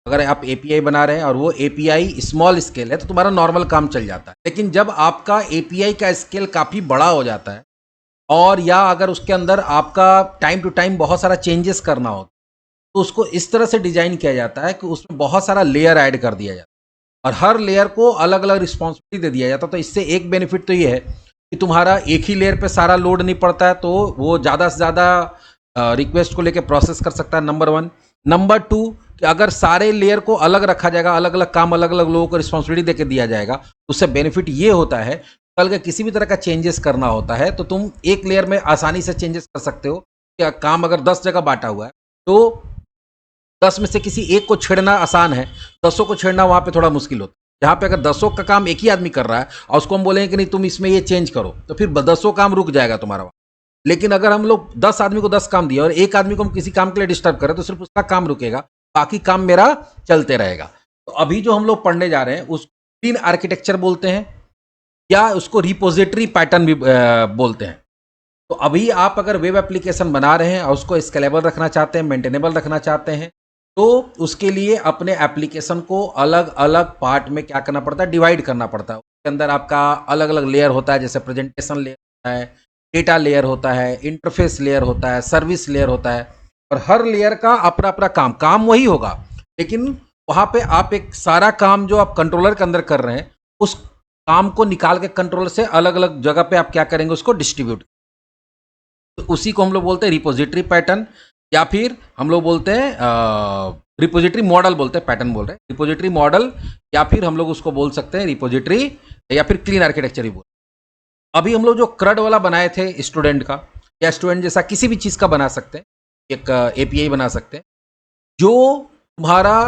अगर आप एपीआई बना रहे हैं और वो एपीआई स्मॉल स्केल है तो तुम्हारा नॉर्मल काम चल जाता है। लेकिन जब आपका एपीआई का स्केल काफ़ी बड़ा हो जाता है और या अगर उसके अंदर आपका टाइम टू टाइम बहुत सारा चेंजेस करना हो, तो उसको इस तरह से डिज़ाइन किया जाता है कि उसमें बहुत सारा लेयर ऐड कर दिया जाता है और हर लेयर को अलग अलग रिस्पॉन्सिबिलिटी दे दिया जाता है। तो इससे एक बेनिफिट तो ये है कि तुम्हारा एक ही लेयर पे सारा लोड नहीं पड़ता है, तो वो ज़्यादा से ज़्यादा रिक्वेस्ट को लेकर प्रोसेस कर सकता है, नंबर वन। नंबर टू, कि अगर सारे लेयर को अलग रखा जाएगा, अलग अलग काम अलग अलग लोगों को रिस्पॉन्सिबिलिटी देकर दिया जाएगा, तो उससे बेनिफिट ये होता है, कल के किसी भी तरह का चेंजेस करना होता है तो तुम एक लेयर में आसानी से चेंजेस कर सकते हो। क्या काम अगर 10 जगह बांटा हुआ है तो 10 में से किसी एक को छेड़ना आसान है, 10 को छेड़ना वहां पे थोड़ा मुश्किल होता है। जहां पे अगर 10 का काम एक ही आदमी कर रहा है और उसको हम बोलेंगे कि नहीं तुम इसमें ये चेंज करो, तो फिर 10 काम रुक जाएगा तुम्हारा वहां। लेकिन अगर हम लोग 10 आदमी को 10 काम दिया और एक आदमी को हम किसी काम के लिए डिस्टर्ब करें तो सिर्फ उसका काम रुकेगा, बाकी काम मेरा चलते रहेगा। तो अभी जो हम लोग पढ़ने जा रहे हैं उस 3 आर्किटेक्चर बोलते हैं या उसको रिपोजिटरी पैटर्न भी बोलते हैं। तो अभी आप अगर वेब एप्लीकेशन बना रहे हैं और उसको स्केलेबल रखना चाहते हैं, मेंटेनेबल रखना चाहते हैं, तो उसके लिए अपने एप्लीकेशन को अलग अलग पार्ट में क्या करना पड़ता है, डिवाइड करना पड़ता है। उसके अंदर आपका अलग अलग लेयर होता है, जैसे प्रेजेंटेशन लेयर होता है, डेटा लेयर होता है, इंटरफेस लेयर होता है, सर्विस लेयर होता है। और हर लेयर का अपना अपना काम वही होगा, लेकिन वहां पे आप एक सारा काम जो आप कंट्रोलर के अंदर कर रहे हैं उस काम को निकाल के कंट्रोलर से अलग अलग जगह पे आप क्या करेंगे, उसको डिस्ट्रीब्यूट। तो उसी को हम लोग बोलते हैं रिपोजिटरी पैटर्न, या फिर हम लोग बोलते हैं रिपोजिटरी मॉडल, बोलते हैं, पैटर्न बोल रहे हैं, रिपोजिटरी मॉडल, या फिर हम लोग उसको बोल सकते हैं रिपोजिटरी, या फिर क्लीन आर्किटेक्चर ही बोल। अभी हम लोग जो क्रड वाला बनाए थे स्टूडेंट का, या स्टूडेंट जैसा किसी भी चीज़ का बना सकते हैं, एक एपीआई बना सकते हैं जो तुम्हारा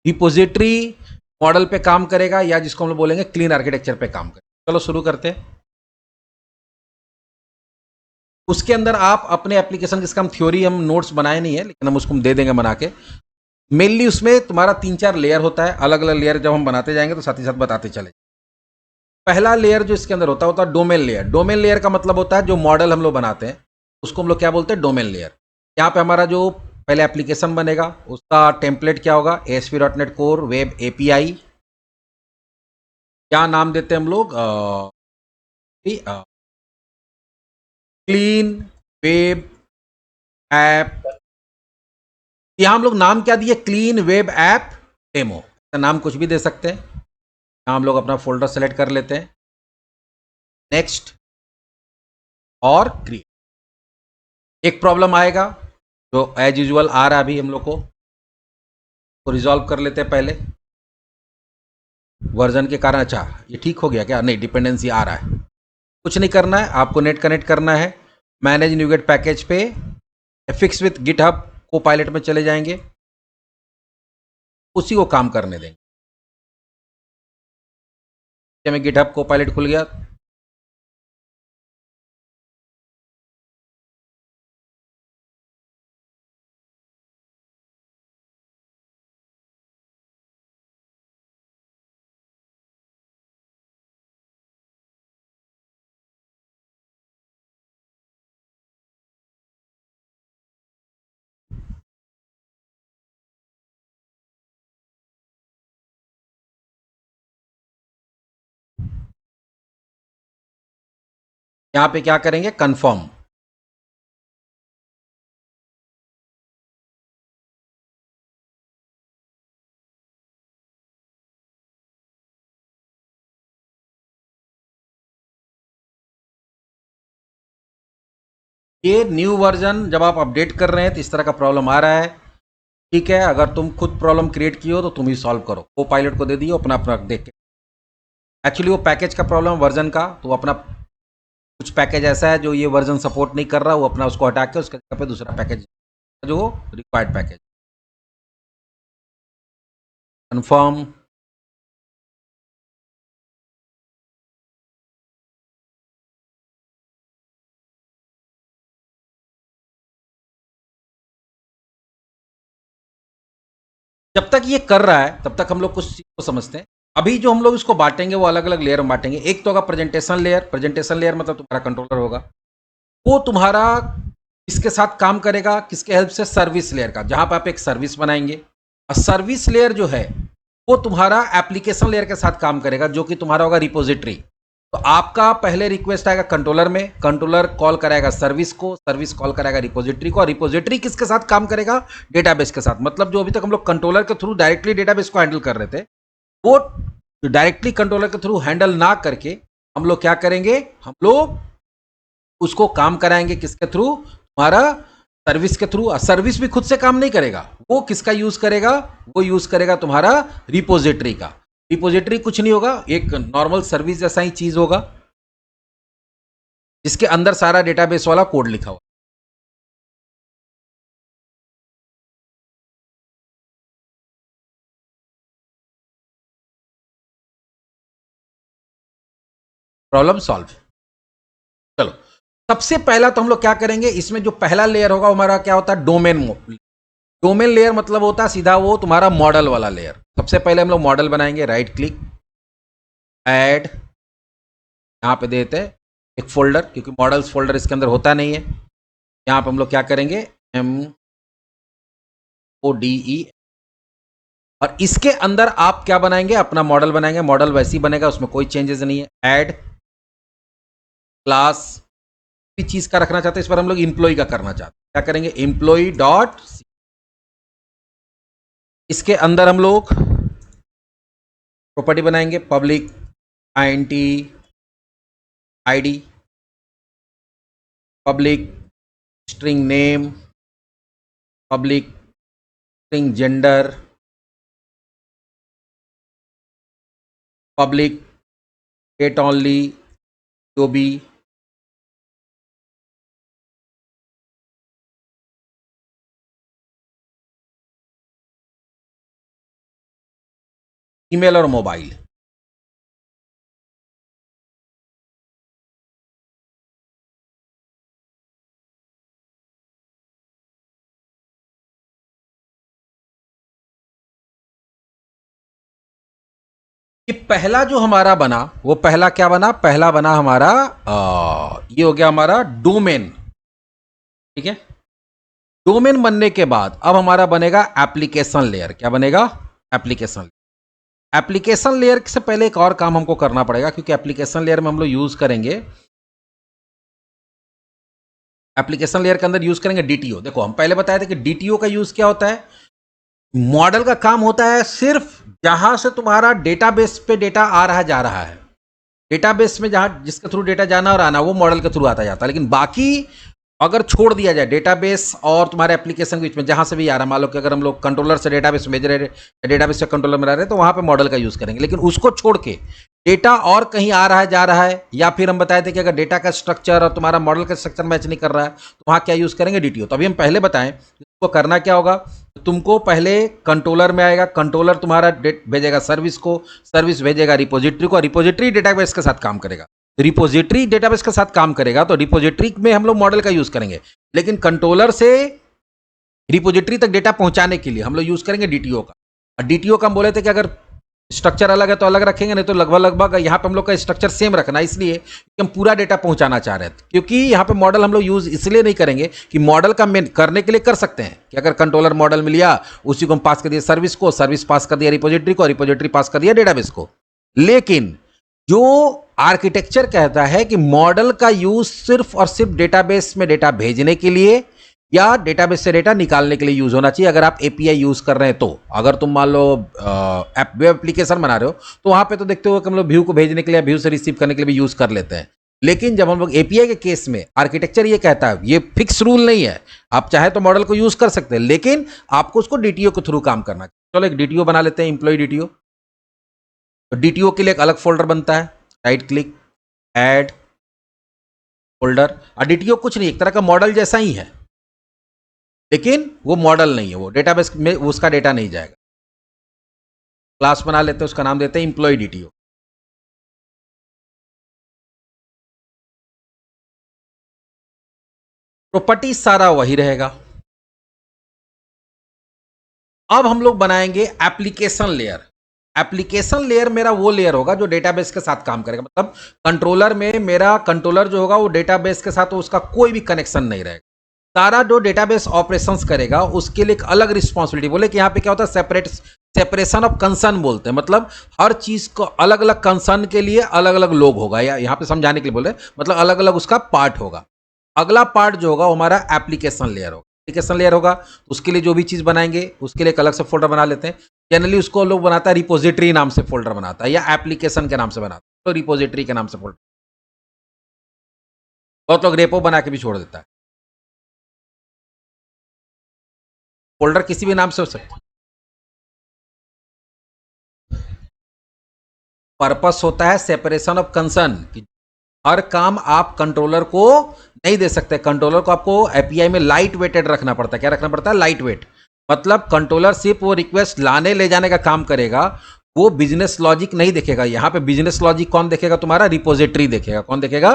रिपोजिटरी मॉडल पे काम करेगा, या जिसको हम लोग बोलेंगे क्लीन आर्किटेक्चर पे काम करेगा। चलो शुरू करते हैं। उसके अंदर आप अपने एप्लीकेशन, जिसका हम थ्योरी हम नोट्स बनाए नहीं है लेकिन हम उसको दे देंगे बना के। मेनली उसमें तुम्हारा 3-4 लेयर होता है, अलग अलग लेयर जब हम बनाते जाएंगे तो साथ ही साथ बताते चले। पहला लेयर जो इसके अंदर होता है डोमेन लेयर। डोमेन लेयर का मतलब होता है जो मॉडल हम लोग बनाते हैं उसको हम लोग क्या बोलते हैं, डोमेन लेयर। यहाँ पे हमारा जो पहले एप्लीकेशन बनेगा उसका टेम्पलेट क्या होगा, ASP.NET कोर वेब एपीआई। क्या नाम देते हैं हम लोग, क्लीन वेब ऐप। यहां हम लोग नाम क्या दिए, क्लीन वेब ऐप डेमो। नाम कुछ भी दे सकते हैं। यहां हम लोग अपना फोल्डर सेलेक्ट कर लेते हैं, नेक्स्ट और क्रिएट। एक प्रॉब्लम आएगा जो एज यूजुअल आ रहा है अभी हम लोग को, तो रिजॉल्व कर लेते हैं पहले। वर्जन के कारण, अच्छा ये ठीक हो गया क्या, नहीं डिपेंडेंसी आ रहा है। कुछ नहीं करना है, आपको नेट कनेक्ट करना है, मैनेज न्यूगेट पैकेज पे फिक्स विथ गिटहब को पायलट में चले जाएंगे, उसी को काम करने देंगे। हमें गिटहब को पायलट खुल गया। यहां पे क्या करेंगे, कंफर्म। ये न्यू वर्जन जब आप अपडेट कर रहे हैं तो इस तरह का प्रॉब्लम आ रहा है। ठीक है, अगर तुम खुद प्रॉब्लम क्रिएट की हो तो तुम ही सॉल्व करो, को पायलट को दे दियो अपना अपना देख के। एक्चुअली वो पैकेज का प्रॉब्लम, वर्जन का, तो अपना कुछ पैकेज ऐसा है जो ये वर्जन सपोर्ट नहीं कर रहा, वो अपना उसको हटा के उसके जगह पे दूसरा पैकेज जो रिक्वायर्ड पैकेज कंफर्म। जब तक ये कर रहा है तब तक हम लोग कुछ चीज को समझते हैं। अभी जो हम लोग इसको बांटेंगे वो अलग अलग लेयर में बांटेंगे। एक तो होगा प्रेजेंटेशन लेयर। प्रेजेंटेशन लेयर मतलब तुम्हारा कंट्रोलर होगा, वो तुम्हारा इसके साथ काम करेगा, किसके हेल्प से, सर्विस लेयर का, जहां पर आप एक सर्विस बनाएंगे सर्विस लेयर जो है वो तुम्हारा एप्लीकेशन लेयर के साथ काम करेगा, जो कि तुम्हारा होगा रिपोजिटरी। तो आपका पहले रिक्वेस्ट आएगा कंट्रोलर में, कंट्रोलर कॉल कराएगा सर्विस को, सर्विस कॉल कराएगा रिपोजिटरी को, और रिपोजिटरी किसके साथ काम करेगा? डेटाबेस के साथ। मतलब जो अभी तक हम लोग कंट्रोलर के थ्रू डायरेक्टली डेटाबेस को हैंडल कर रहे थे, वो डायरेक्टली कंट्रोलर के थ्रू हैंडल ना करके हम लोग क्या करेंगे, हम लोग उसको काम कराएंगे किसके थ्रू? हमारा सर्विस के थ्रू। सर्विस भी खुद से काम नहीं करेगा, वो किसका यूज करेगा? वो यूज करेगा तुम्हारा रिपोजिटरी का। रिपोजिटरी कुछ नहीं होगा, एक नॉर्मल सर्विस जैसा ही चीज होगा, जिसके अंदर सारा डेटाबेस वाला कोड लिखा हुआ। Problem solve. चलो, सबसे पहला तो हम लोग क्या करेंगे, इसमें जो पहला लेयर होगा हमारा क्या होता है? डोमेन। डोमेन लेयर मतलब होता है सीधा वो तुम्हारा मॉडल वाला लेयर। सबसे पहले हम लोग मॉडल बनाएंगे, राइट क्लिक, ऐड, यहां पे देते हैं एक फोल्डर, क्योंकि मॉडल्स फोल्डर इसके अंदर होता नहीं है। यहां पे हम लोग क्या करेंगे, MODE, और इसके अंदर आप क्या बनाएंगे? अपना मॉडल बनाएंगे। मॉडल वैसे ही बनेगा, उसमें कोई चेंजेस नहीं है। ऐड क्लास भी चीज का रखना चाहते हैं, इस पर हम लोग इंप्लॉय का करना चाहते हैं। क्या करेंगे? इंप्लॉय डॉट, इसके अंदर हम लोग प्रॉपर्टी बनाएंगे, public INT ID, public string name, public string gender, public debt only, जो भी, ईमेल और मोबाइल। ये पहला जो हमारा बना, वो पहला क्या बना? पहला बना हमारा ये हो गया हमारा डोमेन। ठीक है, डोमेन बनने के बाद अब हमारा बनेगा एप्लीकेशन लेयर। क्या बनेगा? Application layer. एप्लीकेशन लेयर से पहले एक और काम हमको करना पड़ेगा, क्योंकि एप्लीकेशन लेयर में हम लोग यूज करेंगे, एप्लीकेशन लेयर के अंदर यूज करेंगे DTO। देखो, हम पहले बताए थे कि DTO का यूज क्या होता है? मॉडल का काम होता है सिर्फ जहां से तुम्हारा डेटाबेस पे डेटा आ रहा जा रहा है, डेटाबेस में जहां जिसके थ्रू डेटा जाना और आना, वो मॉडल के थ्रू आता जाता है। लेकिन बाकी अगर छोड़ दिया जाए डेटाबेस और तुम्हारे एप्लीकेशन के बीच में, जहां से भी आ रहा, मान लो कि अगर हम लोग कंट्रोलर से डेटाबेस भेज रहे हैं, डेटाबेस से कंट्रोलर में रह रहे हैं, तो वहां पे मॉडल का यूज करेंगे। लेकिन उसको छोड़ के डेटा और कहीं आ रहा है, जा रहा है, या फिर हम बताए थे कि अगर डेटा का स्ट्रक्चर और तुम्हारा मॉडल का स्ट्रक्चर मैच नहीं कर रहा है, तो वहां क्या यूज करेंगे? DTO। तो अभी हम पहले बताएं तो करना क्या होगा। तुमको पहले कंट्रोलर में आएगा, कंट्रोलर तुम्हारा भेजेगा सर्विस को, सर्विस भेजेगा रिपोजिटरी को, रिपोजिटरी डेटाबेस के साथ काम करेगा। रिपोजिटरी डेटाबेस के साथ काम करेगा, तो रिपोजिटरी में हम लोग मॉडल का यूज करेंगे। लेकिन कंट्रोलर से रिपोजिटरी तक डेटा पहुंचाने के लिए हम लोग यूज करेंगे DTO का। और DTO का हम बोले थे कि अगर स्ट्रक्चर अलग है तो अलग रखेंगे, नहीं तो लगभग लगभग यहाँ पे हम लोग का स्ट्रक्चर सेम रखना, इसलिए कि हम पूरा डेटा पहुंचाना चाह रहे थे। क्योंकि यहाँ पे मॉडल हम लोग यूज इसलिए नहीं करेंगे कि मॉडल का मेन करने के लिए कर सकते हैं कि अगर कंट्रोलर मॉडल मिल लिया, उसी को हम पास कर दिया सर्विस को, सर्विस पास कर दिया रिपोजिटरी को, रिपोजिटरी पास कर दिया डेटाबेस को। लेकिन जो आर्किटेक्चर कहता है कि मॉडल का यूज सिर्फ और सिर्फ डेटाबेस में डेटा भेजने के लिए या डेटाबेस से डेटा निकालने के लिए यूज होना चाहिए। अगर आप API यूज कर रहे हैं तो, अगर तुम मान लो वेब एप्लीकेशन बना रहे हो, तो वहां पे तो देखते हो कि हम लोग व्यू को भेजने के लिए, व्यू से रिसीव करने के लिए भी यूज कर लेते हैं। लेकिन जब हम लोग API के केस में आर्किटेक्चर ये कहता है, ये फिक्स रूल नहीं है, आप चाहे तो मॉडल को यूज कर सकते हैं, लेकिन आपको उसको DTO के थ्रू काम करना चाहिए। चलो एक DTO बना लेते हैं, इंप्लॉय DTO। तो DTO के लिए एक अलग फोल्डर बनता है, राइट क्लिक, ऐड फोल्डर। और DTO कुछ नहीं, एक तरह का मॉडल जैसा ही है, लेकिन वो मॉडल नहीं है, वो डेटाबेस में उसका डेटा नहीं जाएगा। क्लास बना लेते हैं, उसका नाम देते हैं इंप्लॉय DTO। प्रॉपर्टी सारा वही रहेगा। अब हम लोग बनाएंगे एप्लीकेशन लेयर। एप्लीकेशन लेयर मेरा वो लेयर होगा जो डेटाबेस के साथ काम करेगा। मतलब कंट्रोलर में मेरा कंट्रोलर जो होगा वो डेटाबेस के साथ, तो उसका कोई भी कनेक्शन नहीं रहेगा। सारा जो डेटाबेस ऑपरेशंस करेगा उसके लिए एक अलग रिस्पॉन्सिबिलिटी, बोले कि यहाँ पे क्या होता है, सेपरेशन ऑफ कंसर्न बोलते हैं, मतलब हर चीज को अलग अलग कंसर्न के लिए अलग अलग लोग होगा, या यहाँ पे समझाने के लिए बोले मतलब अलग अलग उसका पार्ट होगा। अगला पार्ट जो होगा वो हमारा एप्लीकेशन लेयर होगा। एप्लीकेशन लेयर होगा तो उसके लिए जो भी चीज बनाएंगे उसके लिए एक अलग से फोल्डर बना लेते हैं। जनरली उसको लोग बनाता है रिपोजिटरी नाम से फोल्डर बनाता है, या एप्लीकेशन के नाम से बनाता है, तो रिपोजिटरी के नाम से फोल्डर। बहुत लोग रेपो बना के भी छोड़ देता है। फोल्डर किसी भी नाम से हो सकता है। पर्पस होता है सेपरेशन ऑफ कंसर्न, कि हर काम आप कंट्रोलर को नहीं दे सकते। कंट्रोलर को आपको एपीआई में लाइट वेटेड रखना पड़ता है। क्या रखना पड़ता है? Light weight. मतलब कंट्रोलर सिर्फ वो रिक्वेस्ट लाने ले जाने का काम करेगा, वो बिजनेस लॉजिक नहीं देखेगा। यहां पे बिजनेस लॉजिक कौन देखेगा? तुम्हारा रिपोजिटरी देखेगा। कौन देखेगा?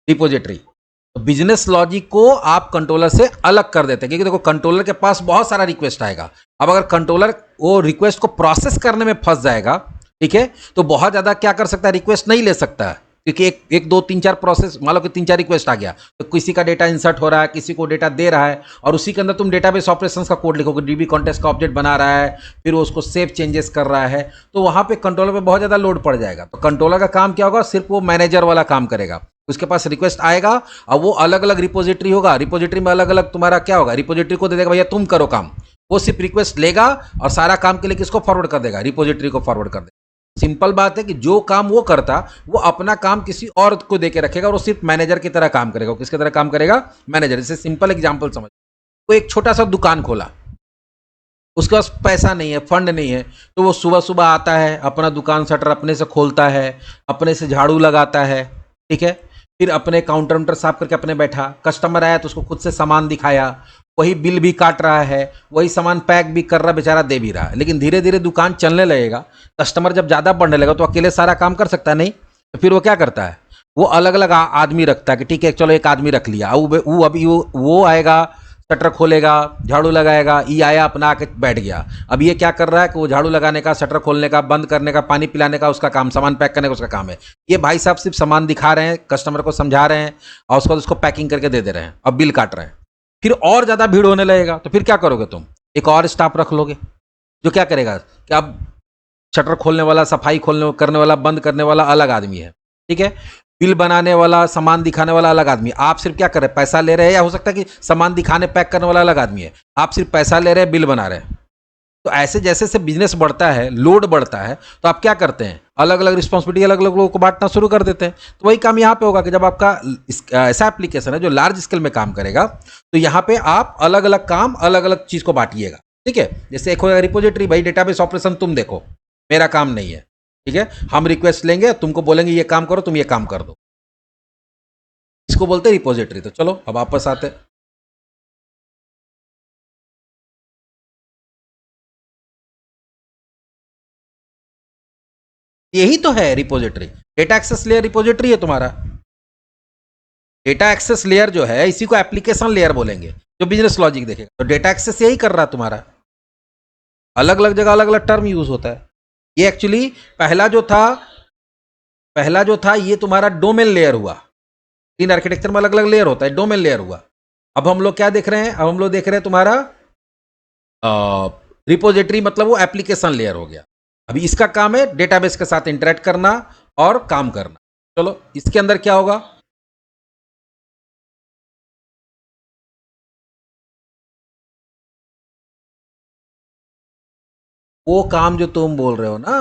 रिपोजिटरी। तो बिजनेस लॉजिक को आप कंट्रोलर से अलग कर देते हैं, क्योंकि देखो कंट्रोलर के पास बहुत सारा रिक्वेस्ट आएगा। अब अगर कंट्रोलर वो रिक्वेस्ट को प्रोसेस करने में फंस जाएगा, ठीक है, तो बहुत ज्यादा क्या कर सकता है, रिक्वेस्ट नहीं ले सकता है, क्योंकि एक दो तीन चार प्रोसेस, मान लो कि तीन चार रिक्वेस्ट आ गया, तो किसी का डेटा इंसर्ट हो रहा है, किसी को डेटा दे रहा है, और उसी के अंदर तुम डेटाबेस ऑपरेशंस का कोड लिखोगे, डीबी कॉन्टेक्स्ट का ऑब्जेक्ट बना रहा है, फिर वो उसको सेव चेंजेस कर रहा है, तो वहां पे कंट्रोलर पे बहुत ज्यादा लोड पड़ जाएगा। तो कंट्रोलर का काम क्या होगा? सिर्फ वो मैनेजर वाला काम करेगा। उसके पास रिक्वेस्ट आएगा और वो अलग अलग रिपोजिटरी होगा, रिपोजिटरी में अलग अलग तुम्हारा क्या होगा, रिपोजिटरी को दे देगा भैया तुम करो काम। वो सिर्फ रिक्वेस्ट लेगा और सारा काम के लिए किसको फॉरवर्ड कर देगा? रिपोजिटरी को फॉरवर्ड कर देगा। सिंपल बात है कि जो काम वो करता, वो अपना काम किसी और को देके रखेगा, और वो सिर्फ मैनेजर की तरह काम करेगा। किसकी तरह काम करेगा? मैनेजर। जैसे सिंपल एग्जांपल समझ, वो एक छोटा सा दुकान खोला, उसके पास पैसा नहीं है, फंड नहीं है, तो वो सुबह सुबह आता है, अपना दुकान शटर अपने से खोलता है, अपने से झाड़ू लगाता है, ठीक है, फिर अपने काउंटर वाउंटर साफ करके अपने बैठा, कस्टमर आया तो उसको खुद से सामान दिखाया, वही बिल भी काट रहा है, वही सामान पैक भी कर रहा, बेचारा दे भी रहा है। लेकिन धीरे धीरे दुकान चलने लगेगा, कस्टमर जब ज़्यादा बढ़ने लगेगा तो अकेले सारा काम कर सकता है नहीं, तो फिर वो क्या करता है? वो अलग अलग आदमी रखता है कि ठीक है चलो एक आदमी रख लिया, वो अभी वो आएगा, शटर खोलेगा, झाड़ू लगाएगा, ये आया अपना आके बैठ गया। अब ये क्या कर रहा है कि वो झाड़ू लगाने का, शटर खोलने का, बंद करने का, पानी पिलाने का उसका काम, सामान पैक करने का उसका काम है। ये भाई साहब सिर्फ सामान दिखा रहे हैं, कस्टमर को समझा रहे हैं, और उसको उसको पैकिंग करके दे रहे हैं, अब बिल काट रहे हैं। फिर और ज़्यादा भीड़ होने लगेगा, तो फिर क्या करोगे तुम? एक और स्टाफ रख लोगे जो क्या करेगा कि अब शटर खोलने वाला, सफाई खोलने करने वाला, बंद करने वाला अलग आदमी है, ठीक है, बिल बनाने वाला, सामान दिखाने वाला अलग आदमी। आप सिर्फ क्या कर रहे हैं? पैसा ले रहे हैं, या हो सकता है कि सामान दिखाने पैक करने वाला अलग आदमी है, आप सिर्फ पैसा ले रहे हैं, बिल बना रहे हैं। तो ऐसे जैसे जैसे बिजनेस बढ़ता है, लोड बढ़ता है, तो आप क्या करते हैं? अलग अलग रिस्पॉन्सिबिलिटी अलग अलग लोगों को बांटना शुरू कर देते हैं। तो वही काम यहाँ पे होगा कि जब आपका ऐसा एप्लीकेशन है जो लार्ज स्केल में काम करेगा, तो यहाँ पे आप अलग अलग काम अलग अलग चीज को बांटिएगा, ठीक है। जैसे एक होगा रिपोजिटरी, भाई डेटाबेस ऑपरेशन तुम देखो, मेरा काम नहीं है, ठीक है, हम रिक्वेस्ट लेंगे, तुमको बोलेंगे ये काम करो, तुम ये काम कर दो, इसको बोलते हैं रिपोजिटरी। तो चलो अब वापस आते हैं। यही तो है repository, data access layer repository है तुम्हारा। डेटा एक्सेस लेयर जो है इसी को एप्लीकेशन लेयर बोलेंगे, जो बिजनेस लॉजिक देखेगा। तो डेटा एक्सेस यही कर रहा है तुम्हारा, अलग अलग जगह अलग अलग टर्म यूज होता है। ये एक्चुअली पहला जो था ये तुम्हारा डोमेन लेयर हुआ। तीन आर्किटेक्चर में अलग अलग लेयर होता है, डोमेन लेयर हुआ। अब हम लोग क्या देख रहे हैं? अब हम लोग देख रहे हैं तुम्हारा रिपोजिटरी, मतलब वो एप्लीकेशन लेयर हो गया। अभी इसका काम है डेटाबेस के साथ इंटरेक्ट करना और काम करना। चलो इसके अंदर क्या होगा? वो काम जो तुम बोल रहे हो ना,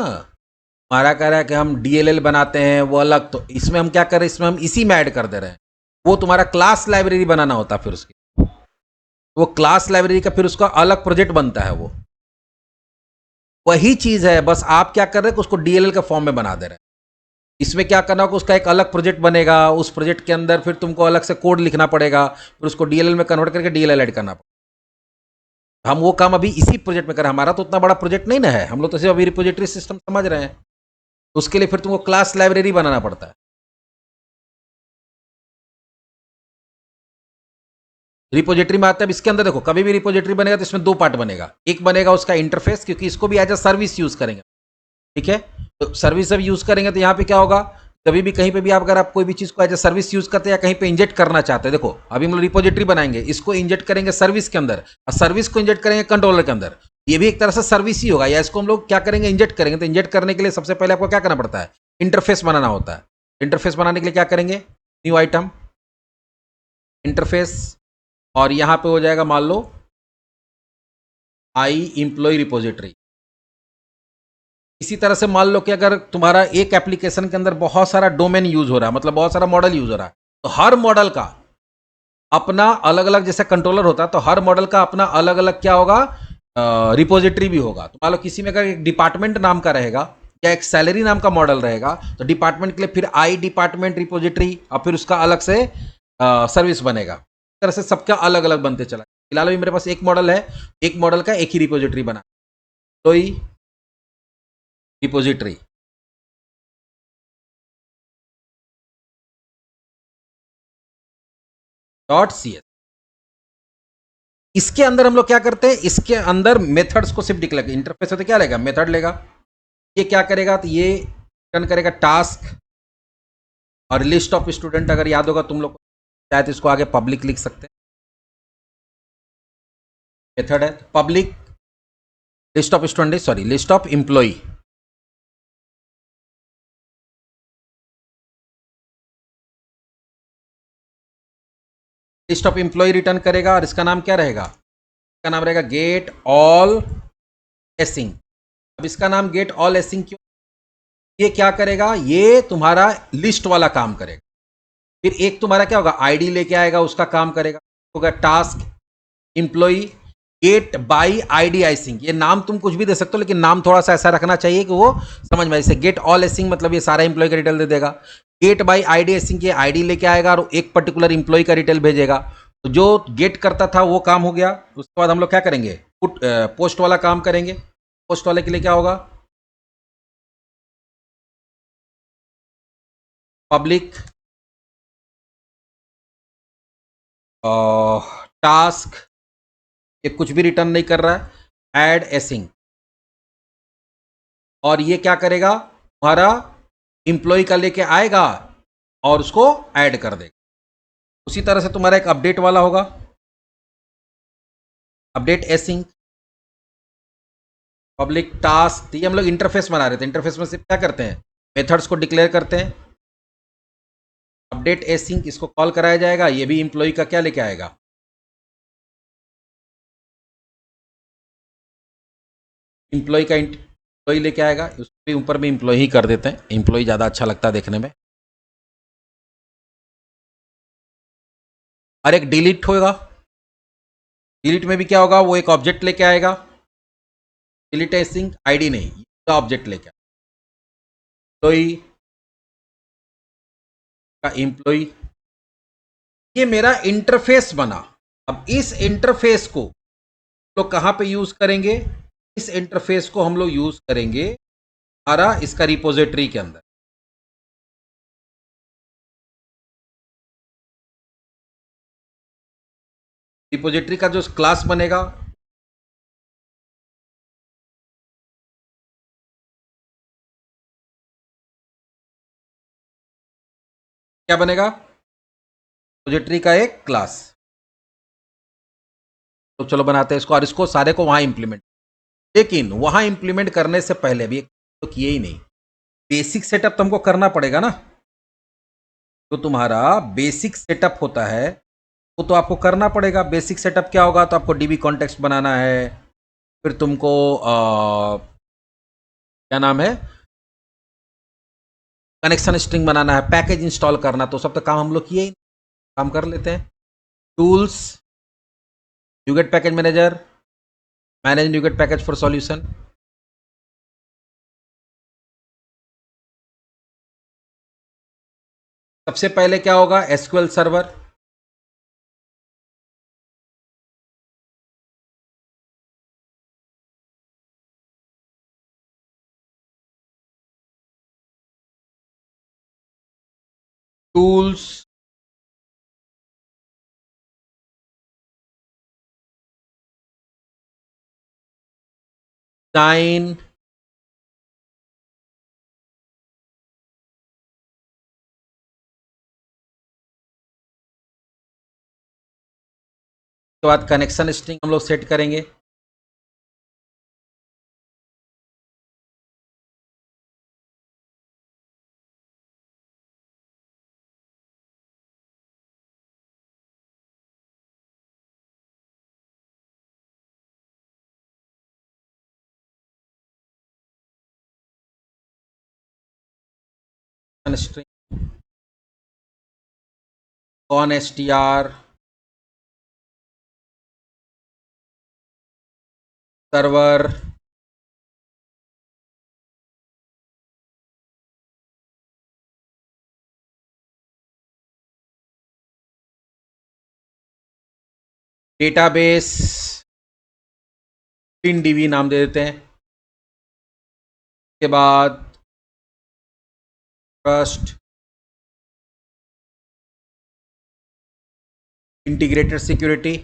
हमारा कह रहा है कि हम डीएलएल बनाते हैं वो अलग, तो इसमें हम क्या कर रहे हैं? इसमें हम इसी में ऐड कर दे रहे हैं। वो तुम्हारा क्लास लाइब्रेरी बनाना होता है, फिर उसकी वो क्लास लाइब्रेरी का फिर उसका अलग प्रोजेक्ट बनता है। वो वही चीज है, बस आप क्या कर रहे हैं कि उसको डीएलएल के फॉर्म में बना दे रहे हैं। इसमें क्या करना होगा? उसका एक अलग प्रोजेक्ट बनेगा, उस प्रोजेक्ट के अंदर फिर तुमको अलग से कोड लिखना पड़ेगा, फिर उसको डीएलएल में कन्वर्ट करके डीएलएल ऐड करना पड़ेगा। हम वो काम अभी इसी प्रोजेक्ट में करें। हमारा तो उतना बड़ा प्रोजेक्ट नहीं ना है, हम लोग तो सिर्फ अभी रिपोजिटरी सिस्टम समझ रहे हैं। उसके लिए फिर तुमको क्लास लाइब्रेरी बनाना पड़ता है। रिपोजिटरी में आता है। इसके अंदर देखो, कभी भी रिपोजिटरी बनेगा तो इसमें दो पार्ट बनेगा। एक बनेगा उसका इंटरफेस, क्योंकि इसको भी एज अ सर्विस यूज करेंगे, ठीक है। तो सर्विस जब यूज करेंगे तो यहाँ पे क्या होगा? कभी भी कहीं पे भी आप अगर आप कोई भी चीज़ को एज ए सर्विस यूज करते हैं या कहीं पे इंजेक्ट करना चाहते हैं, देखो अभी हम लोग रिपोजिटरी बनाएंगे, इसको इंजेक्ट करेंगे सर्विस के अंदर और सर्विस को इंजेक्ट करेंगे कंट्रोलर के अंदर, ये भी एक तरह से सर्विस ही होगा, या इसको हम लोग क्या करेंगे इंजेक्ट करेंगे। तो इंजेक्ट करने के लिए सबसे पहले आपको क्या करना पड़ता है, इंटरफेस बनाना होता है। इंटरफेस बनाने के लिए क्या करेंगे, न्यू आइटम इंटरफेस, और यहां पे हो जाएगा मान लो आई एम्प्लॉय रिपोजिटरी। इसी तरह से मान लो कि अगर तुम्हारा एक एप्लीकेशन के अंदर बहुत सारा डोमेन यूज हो रहा है, मतलब बहुत सारा मॉडल यूज हो रहा है, तो हर मॉडल का अपना अलग अलग, जैसे कंट्रोलर होता है तो हर मॉडल का अपना अलग अलग क्या होगा, रिपोजिटरी भी होगा। तो मान लो किसी में अगर एक डिपार्टमेंट नाम का रहेगा या एक सैलरी नाम का मॉडल रहेगा, तो डिपार्टमेंट के लिए फिर आई डिपार्टमेंट रिपोजिटरी और फिर उसका अलग से सर्विस बनेगा। इस तरह से सबका अलग अलग बनते चला। फिलहाल अभी मेरे पास एक मॉडल है, एक मॉडल का एक ही रिपोजिटरी बना, तो ही रिपोजिटरी .cs। इसके अंदर हम लोग क्या करते हैं, इसके अंदर मेथड्स को सिर्फ डिक्लेयर, इंटरफेस होता क्या लेगा, मेथड लेगा। ये क्या करेगा, तो ये रिटर्न करेगा टास्क और लिस्ट ऑफ स्टूडेंट। अगर याद होगा तुम लोग चाहे तो इसको आगे पब्लिक लिख सकते हैं, मेथड है public list of student, sorry list of employee. List of employ return करेगा और इसका नाम क्या रहेगा, इसका नाम रहेगा गेट ऑल एसिंग। अब इसका नाम गेट ऑल एसिंग क्यों, ये क्या करेगा, ये तुम्हारा लिस्ट वाला काम करेगा। फिर एक तुम्हारा क्या होगा, आईडी लेके आएगा, उसका काम करेगा, होगा task employee get by ID async. ये नाम तुम कुछ भी दे सकते हो, लेकिन नाम थोड़ा सा ऐसा रखना चाहिए कि वो समझ में, जैसे गेट ऑल एसिंग मतलब ये सारा एम्प्लॉय का डिटेल दे देगा। गेट बाई आईडी आइसिंग की आईडी लेके आएगा और एक पर्टिकुलर एम्प्लॉय का डिटेल भेजेगा। तो जो गेट करता था वो काम हो गया। उसके बाद हम लोग क्या करेंगे, पुट पोस्ट वाला काम करेंगे। पोस्ट वाले के लिए क्या होगा, पब्लिक टास्क, ये कुछ भी रिटर्न नहीं कर रहा है, एड एसिंग, और ये क्या करेगा, तुम्हारा इंप्लॉय का लेके आएगा और उसको ऐड कर देगा। उसी तरह से तुम्हारा एक अपडेट वाला होगा, अपडेट एसिंग पब्लिक टास्क। ये हम लोग इंटरफेस बना रहे थे, इंटरफेस में सिर्फ क्या करते हैं, मेथड्स को डिक्लेयर करते हैं। अपडेट एसिंग इसको कॉल कराया जाएगा, ये भी इंप्लॉय का क्या लेके आएगा, इंप्लॉय का इंप्लॉय लेके आएगा। उसके ऊपर में इंप्लॉय ही कर देते हैं, इंप्लॉय ज़्यादा अच्छा लगता है देखने में। और एक डिलीट होगा, डिलीट में भी क्या होगा, वो एक ऑब्जेक्ट लेके आएगा, डिलीट एसिंग आईडी नहीं, पूरा ऑब्जेक्ट लेके एम्प्लॉय का एम्प्लॉय। ये मेरा इंटरफेस बना। अब इस इंटरफेस को लोग कहां पे यूज करेंगे, इस इंटरफेस को हम लोग यूज करेंगे हमारा इसका रिपोजिटरी के अंदर। रिपोजिटरी का जो क्लास बनेगा, क्या बनेगा, रिपोजिटरी का एक क्लास। तो चलो बनाते हैं इसको, और इसको सारे को वहां इंप्लीमेंट। लेकिन वहां इंप्लीमेंट करने से पहले भी तो किए ही नहीं, बेसिक सेटअप तुमको करना पड़ेगा ना। तो तुम्हारा बेसिक सेटअप होता है वो तो आपको करना पड़ेगा। बेसिक सेटअप क्या होगा, तो आपको डीबी कॉन्टेक्स्ट बनाना है, फिर तुमको क्या नाम है, कनेक्शन स्ट्रिंग बनाना है, पैकेज इंस्टॉल करना, तो सब तो काम हम लोग किए ही, काम कर लेते हैं। Tools, यूगेट package manager, manage यूगेट package for solution. सबसे पहले क्या होगा, एसक्यूएल सर्वर, टूल्स, डिजाइन, उसके बाद कनेक्शन स्ट्रिंग हम लोग सेट करेंगे। String con str server database 3db नाम दे देते हैं। उसके बाद trust integrated security,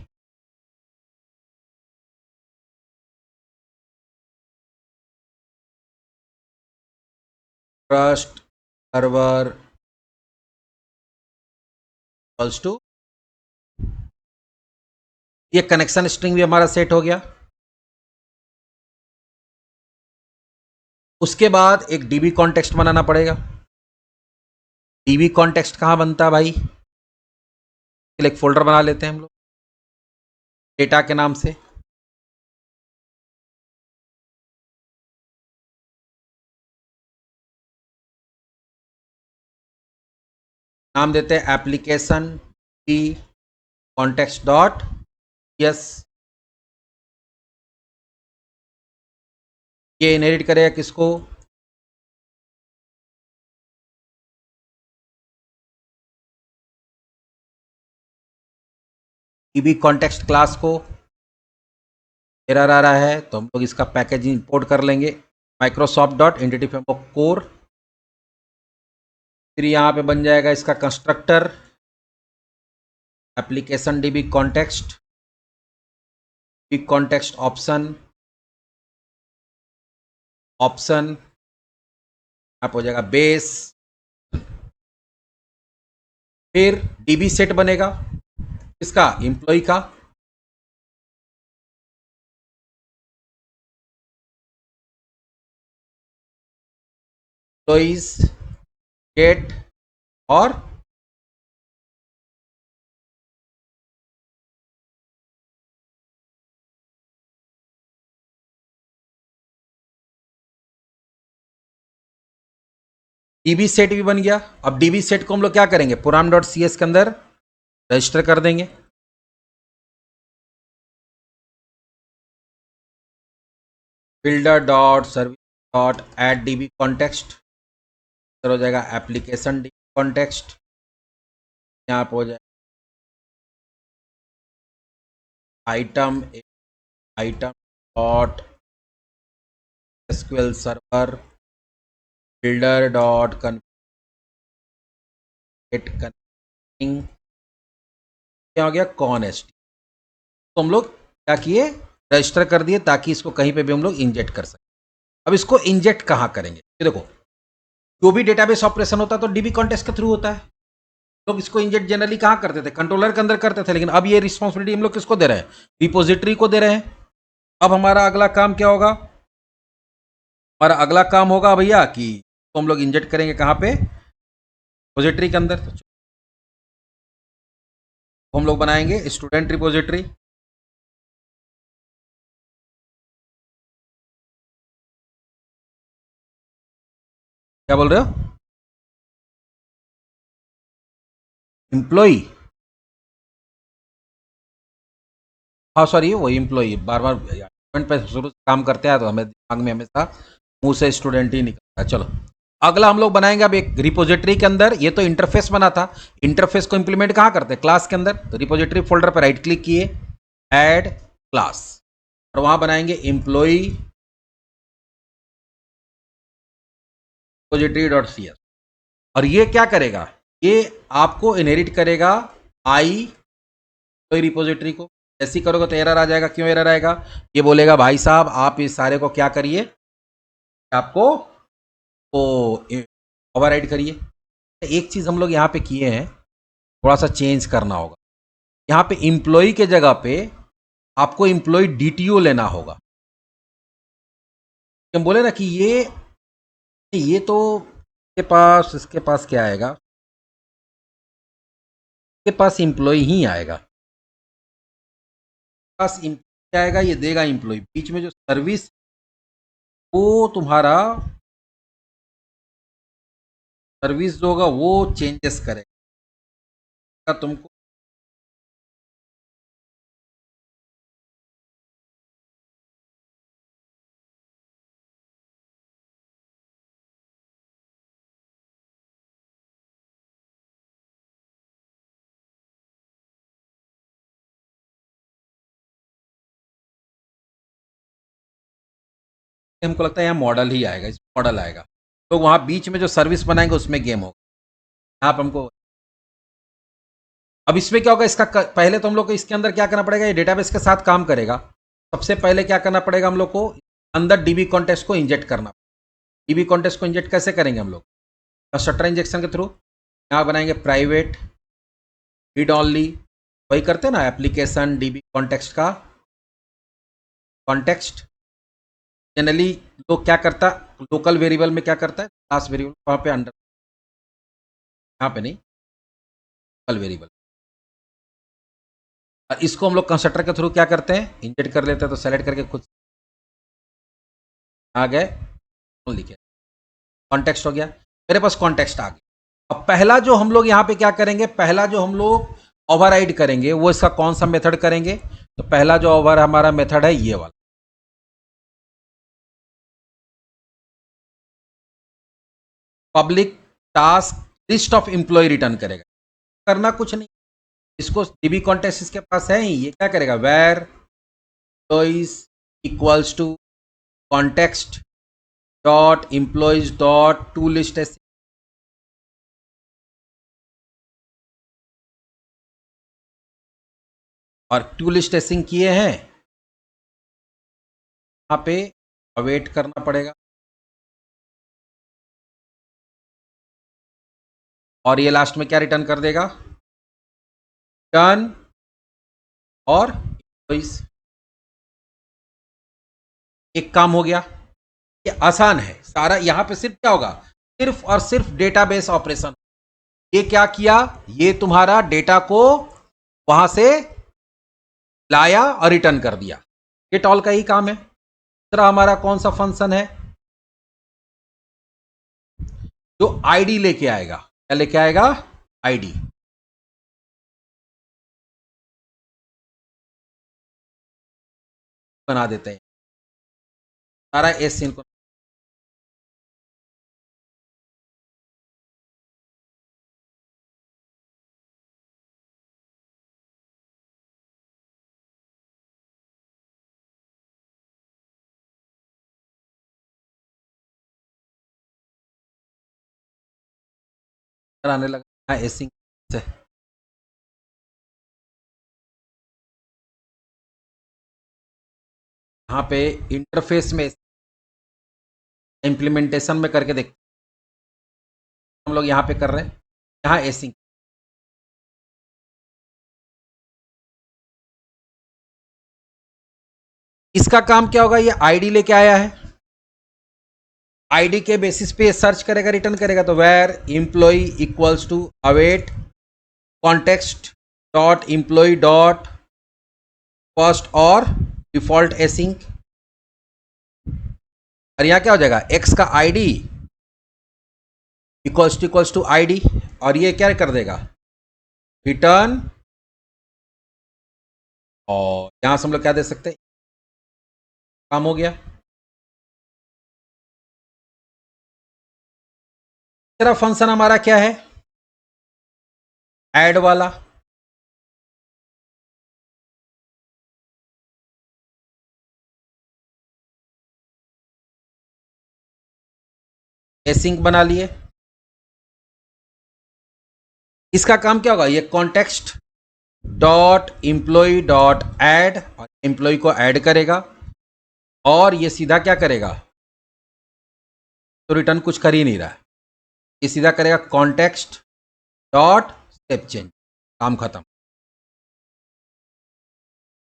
trust server equals to, ये कनेक्शन स्ट्रिंग भी हमारा सेट हो गया। उसके बाद एक डीबी कॉन्टेक्स्ट बनाना पड़ेगा। डीबी कॉन्टेक्स्ट कहाँ बनता है भाई? एक फोल्डर बना लेते हैं हम लोग डेटा के नाम से। नाम देते हैं application D context dot yes. ये इनहेरिट करेगा किसको? डीबी कॉन्टेक्स्ट क्लास को। एरर आ रहा है तो हम लोग इसका पैकेज इंपोर्ट कर लेंगे, Microsoft dot entity framework core. फिर यहाँ पे बन जाएगा इसका constructor application DB context option option आप हो जाएगा बेस। फिर डीबी सेट बनेगा इसका एम्प्लॉय का, एम्प्लॉइज गेट और डीबी सेट भी बन गया। अब डीबी सेट को हम लोग क्या करेंगे? पुराम डॉट सी एस के अंदर रजिस्टर कर देंगे। Builder dot service dot add DB context हो जाएगा एप्लीकेशन डीबी कॉन्टेक्स्ट। यहाँ पर हो जाएगा item dot SQL server builder dot config connecting. क्या हो गया? Con S T. तो हम लोग क्या किए? रजिस्टर कर दिए ताकि इसको कहीं पे भी हम लोग इंजेक्ट कर सकें। अब इसको इंजेक्ट कहाँ करेंगे? ये देखो, जो भी डेटाबेस ऑपरेशन होता है तो डीबी कॉन्टेक्स्ट के थ्रू होता है। लोग इसको इंजेक्ट जनरली कहाँ करते थे? कंट्रोलर के अंदर करते थे। लेकिन अब ये रिस्पॉन्सिबिलिटी हम लोग किसको दे रहे हैं? रिपोजिटरी को दे रहे हैं। अब हमारा अगला काम क्या होगा? हमारा अगला काम होगा भैया कि तो हम लोग इंजेक्ट करेंगे कहाँ पे? रिपोजिटरी के अंदर। तो हम लोग बनाएंगे स्टूडेंट रिपोजिटरी। क्या बोल रहे हो? एम्प्लॉई, हाँ सॉरी वो एम्प्लॉई बार बार पे शुरू काम करते हैं तो हमें दिमाग में हमेशा मुंह से स्टूडेंट ही निकलता है। चलो अगला हम लोग बनाएंगे अब एक रिपोजिटरी के अंदर। ये तो इंटरफेस बना था, इंटरफेस को इंप्लीमेंट कहाँ करते हैं? क्लास के अंदर। तो रिपोजिटरी फोल्डर पर राइट क्लिक किए, ऐड क्लास, और वहां बनाएंगे employee repository dot C S. और ये क्या करेगा? ये आपको इनहेरिट करेगा आई कोई रिपोजिटरी को। ऐसी करोगे तो एरर आ जाएगा। क्यों एरर आएगा? ये बोलेगा भाई साहब आप इस सारे को क्या करिए, आपको वो ओवरराइड करिए। एक चीज़ हम लोग यहाँ पे किए हैं, थोड़ा सा चेंज करना होगा। यहाँ पे एम्प्लॉय के जगह पे आपको एम्प्लॉय डीटीओ लेना होगा। हम बोले ना कि ये तो इसके पास क्या आएगा, इसके पास एम्प्लॉय ही आएगा, पास क्या आएगा, ये देगा एम्प्लॉय। बीच में जो सर्विस वो तुम्हारा सर्विस जो होगा वो चेंजेस करेगा तुमको। हमको लगता है यहाँ मॉडल ही आएगा, इस मॉडल आएगा तो वहाँ बीच में जो सर्विस बनाएंगे उसमें गेम होगा। यहाँ पर हमको अब इसमें क्या होगा, पहले तो हम लोग को इसके अंदर क्या करना पड़ेगा, ये डेटाबेस के साथ काम करेगा। सबसे पहले क्या करना पड़ेगा हम लोग को, अंदर डीबी कॉन्टेक्स्ट को इंजेक्ट करना। डीबी कॉन्टेक्स्ट को इंजेक्ट कैसे करेंगे हम लोग, स्ट्रक्चर इंजेक्शन के थ्रू। यहाँ बनाएंगे प्राइवेट रीड ऑनली, वही करते हैं ना एप्लीकेशन डीबी कॉन्टेक्स्ट का कॉन्टेक्स्ट। जनरली लोग क्या करता, लोकल वेरिएबल में क्या करता है, क्लास वेरिएबल वहाँ पे अंडर, यहाँ पे नहीं, लोकल वेरिएबल। इसको हम लोग कंस्ट्रक्टर के थ्रू क्या करते हैं, इंजेक्ट कर लेते हैं। तो सेलेक्ट करके खुद आ गए, लिखे कॉन्टेक्स्ट हो गया, मेरे पास कॉन्टेक्स्ट आ गया। अब पहला जो हम लोग यहाँ पे क्या करेंगे, पहला जो हम लोग ओवरराइड करेंगे वो इसका कौन सा मेथड करेंगे, तो पहला जो ओवर हमारा मेथड है ये वाला, public task list of employ return करेगा। करना कुछ नहीं, इसको डीबी कॉन्टेक्स्ट इसके पास है ही, ये क्या करेगा, var employees equals to context dot employees dot to list. और टू लिस्ट टेस्टिंग किए हैं, यहाँ पे अवेट करना पड़ेगा। और ये लास्ट में क्या रिटर्न कर देगा, टर्न और एम्प्लॉइज। एक काम हो गया, ये आसान है सारा। यहां पे सिर्फ क्या होगा, सिर्फ और सिर्फ डेटाबेस ऑपरेशन। ये क्या किया, ये तुम्हारा डेटा को वहां से लाया और रिटर्न कर दिया, ये टॉल का ही काम है। दूसरा हमारा कौन सा फंक्शन है, जो आईडी लेके आएगा, क्या लेके आएगा, आईडी। बना देते हैं सारा एस इनको, आने लगा एसिंग से। यहाँ पे इंटरफेस में इम्प्लीमेंटेशन में करके देखते हम लोग, यहाँ पे कर रहे हैं, यहाँ एसिंग। इसका काम क्या होगा, ये आईडी लेके आया है, आईडी के बेसिस पे सर्च करेगा, रिटर्न करेगा। तो var employee equals to await context dot employee dot first और डिफॉल्ट एसिंग। और यहाँ क्या हो जाएगा, एक्स का आईडी इक्वल्स टू आईडी, और ये क्या कर देगा, रिटर्न। और यहां से हम लोग क्या दे सकते हैं, काम हो गया। तीसरा फंक्शन हमारा क्या है, ऐड वाला। एसिंक बना लिए, इसका काम क्या होगा, ये context dot employee dot add, और एम्प्लॉय को ऐड करेगा, और ये सीधा क्या करेगा, तो रिटर्न कुछ कर ही नहीं रहा है, ये सीधा करेगा कॉन्टेक्स्ट डॉट स्टेप चेंज, काम खत्म।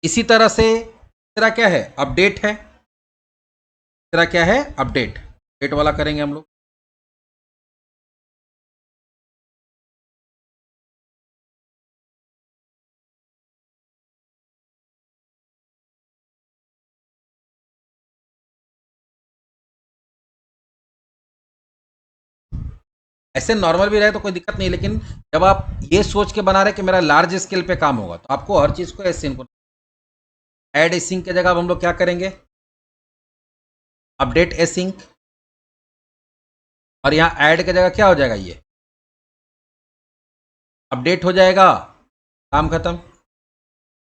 इसी तरह से तीसरा क्या है, अपडेट है। तीसरा क्या है, अपडेट। अपडेट वाला करेंगे हम लोग। ऐसे नॉर्मल भी रहे तो कोई दिक्कत नहीं, लेकिन जब आप ये सोच के बना रहे कि मेरा लार्ज स्केल पे काम होगा, तो आपको हर चीज को एसिंक को, ऐड एसिंक की जगह अब हम लोग क्या करेंगे, अपडेट एसिंक। और यहां ऐड की जगह क्या हो जाएगा, ये अपडेट हो जाएगा, काम खत्म।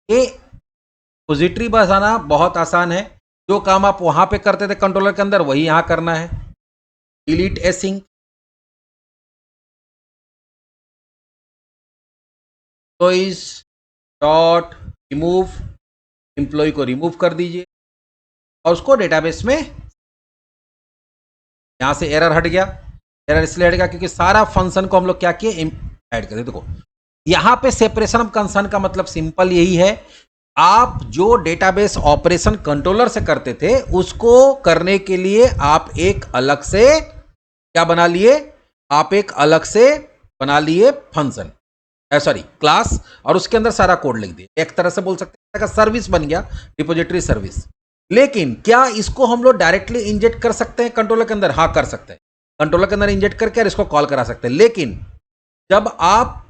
ये रिपोजिटरी बनाना बहुत आसान है। जो काम आप वहां पे करते थे कंट्रोलर के अंदर, वही यहां करना है। डिलीट एसिंक, तो इस डॉट रिमूव, एम्प्लॉय को रिमूव कर दीजिए और उसको डेटाबेस में, यहां से एरर हट गया। एरर इसलिए हट गया क्योंकि सारा फंक्शन को हम लोग क्या किए, ऐड कर दिए। देखो यहां पे सेपरेशन ऑफ कंसर्न का मतलब सिंपल यही है, आप जो डेटाबेस ऑपरेशन कंट्रोलर से करते थे उसको करने के लिए आप एक अलग से क्या बना लिए, आप एक अलग से बना लिए फंक्शन, सॉरी क्लास, और उसके अंदर सारा कोड लिख दिए। एक तरह से बोल सकते हैं सर्विस बन गया, रिपोजिटरी सर्विस। लेकिन क्या इसको हम लोग डायरेक्टली इंजेक्ट कर सकते हैं कंट्रोलर के अंदर? हाँ कर सकते हैं, कंट्रोलर के अंदर इंजेक्ट करके इसको कॉल करा सकते हैं। लेकिन जब आप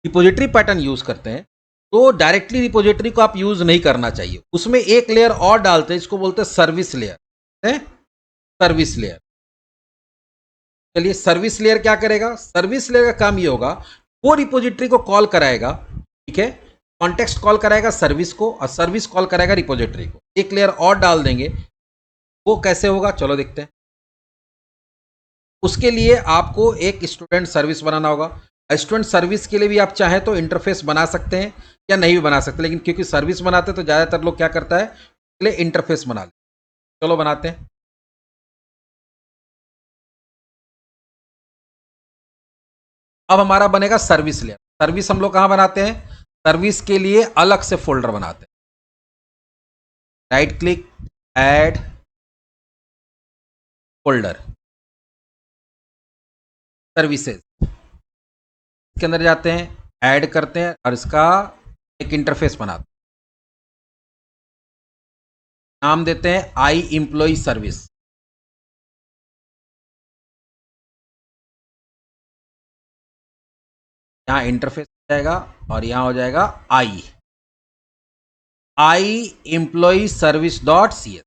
रिपोजिटरी पैटर्न यूज करते हैं तो डायरेक्टली रिपोजिटरी को आप यूज नहीं करना चाहिए, उसमें एक लेयर और डालते हैं, इसको बोलते हैं सर्विस लेयर है, सर्विस लेयर। चलिए सर्विस लेयर क्या करेगा, सर्विस लेयर का काम ये होगा, वो रिपोजिटरी को कॉल कराएगा, ठीक है, कॉन्टेक्स्ट कॉल कराएगा सर्विस को और सर्विस कॉल कराएगा रिपोजिटरी को। एक लेयर और डाल देंगे, वो कैसे होगा चलो देखते हैं। उसके लिए आपको एक स्टूडेंट सर्विस बनाना होगा। स्टूडेंट सर्विस के लिए भी आप चाहें तो इंटरफेस बना सकते हैं या नहीं भी बना सकते, लेकिन क्योंकि सर्विस बनाते हैं तो ज़्यादातर लोग क्या करता है, पहले इंटरफेस बना ले। चलो बनाते हैं। अब हमारा बनेगा सर्विस लेयर। सर्विस हम लोग कहाँ बनाते हैं, सर्विस के लिए अलग से फोल्डर बनाते हैं। Right click, add folder, services, इसके अंदर जाते हैं, ऐड करते हैं और इसका एक इंटरफेस बनाते हैं। नाम देते हैं आई एम्प्लॉय सर्विस। यहाँ इंटरफेस हो जाएगा और यहाँ हो जाएगा I employ service dot C S.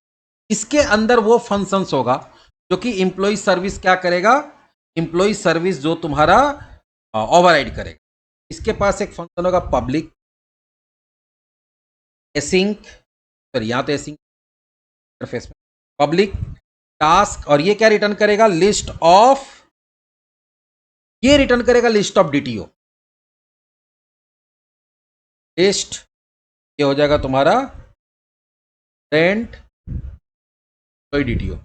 इसके अंदर वो फंक्शंस होगा जो कि एम्प्लॉय सर्विस क्या करेगा, एम्प्लॉय सर्विस जो तुम्हारा ओवरराइड करेगा। इसके पास एक फंक्शन होगा पब्लिक एसिंक, सॉरी यहाँ तो एसिंक इंटरफेस में पब्लिक टास्क, और ये क्या रिटर्न करेगा, लिस्ट ऑफ, ये रिटर्न करेगा लिस्ट ऑफ डीटीओ। लिस्ट ये हो जाएगा तुम्हारा रेंट एम्प्लॉय डीटीओ।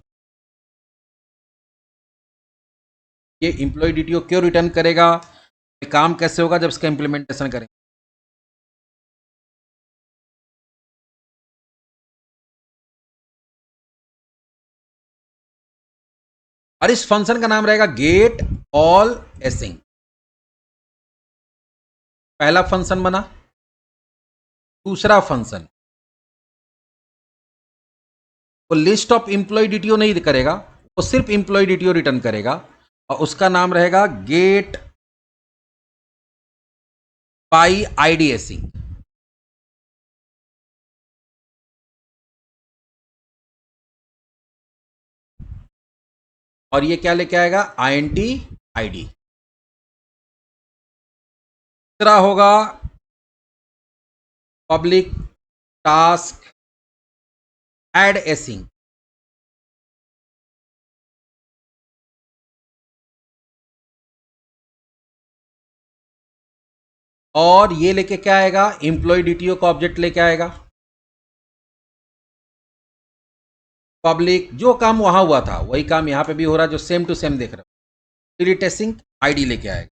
ये एम्प्लॉय डीटीओ क्यों रिटर्न करेगा, ये काम कैसे होगा जब इसका इंप्लीमेंटेशन करेंगे। और इस फंक्शन का नाम रहेगा गेट ऑल एसिंग। पहला फंक्शन बना। दूसरा फंक्शन वो लिस्ट ऑफ एम्प्लॉय डीटीओ नहीं करेगा, वो सिर्फ एम्प्लॉय डीटीओ रिटर्न करेगा और उसका नाम रहेगा गेट बाई आईडी एसिंग। और ये क्या लेके आएगा, आईएनटी आईडी। तीसरा होगा पब्लिक टास्क ऐड एसिंग। और ये लेके क्या आएगा, एम्प्लॉय डीटीओ का ऑब्जेक्ट लेके आएगा। पब्लिक जो काम वहां हुआ था वही काम यहां पे भी हो रहा है, जो सेम टू सेम देख रहे हो। डिलीट एसिंग आईडी लेके आएगा।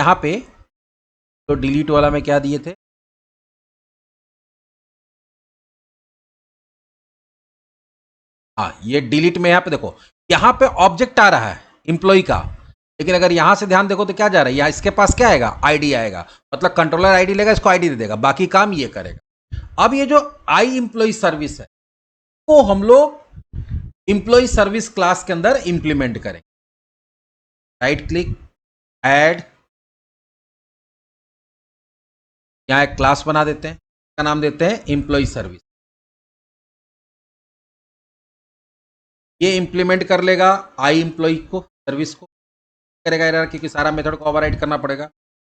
यहाँ पे तो डिलीट वाला में क्या दिए थे, हाँ ये डिलीट में यहाँ पे देखो, यहाँ पे ऑब्जेक्ट आ रहा है एम्प्लॉय का, लेकिन अगर यहां से ध्यान देखो तो क्या जा रहा है, यहाँ इसके पास क्या आएगा, आईडी आएगा, मतलब कंट्रोलर आईडी लेगा, इसको आईडी दे देगा, बाकी काम ये करेगा। अब ये जो आई एम्प्लॉय सर्विस है वो हम लोग एम्प्लॉय सर्विस क्लास के अंदर इंप्लीमेंट करेंगे। राइट क्लिक, ऐड, यहां एक क्लास बना देते हैं, इसका नाम देते हैं एम्प्लॉय सर्विस। ये इंप्लीमेंट कर लेगा आई एम्प्लॉय को, सर्विस को करेगा एरर, क्योंकि सारा मेथड को ओवरराइड करना पड़ेगा।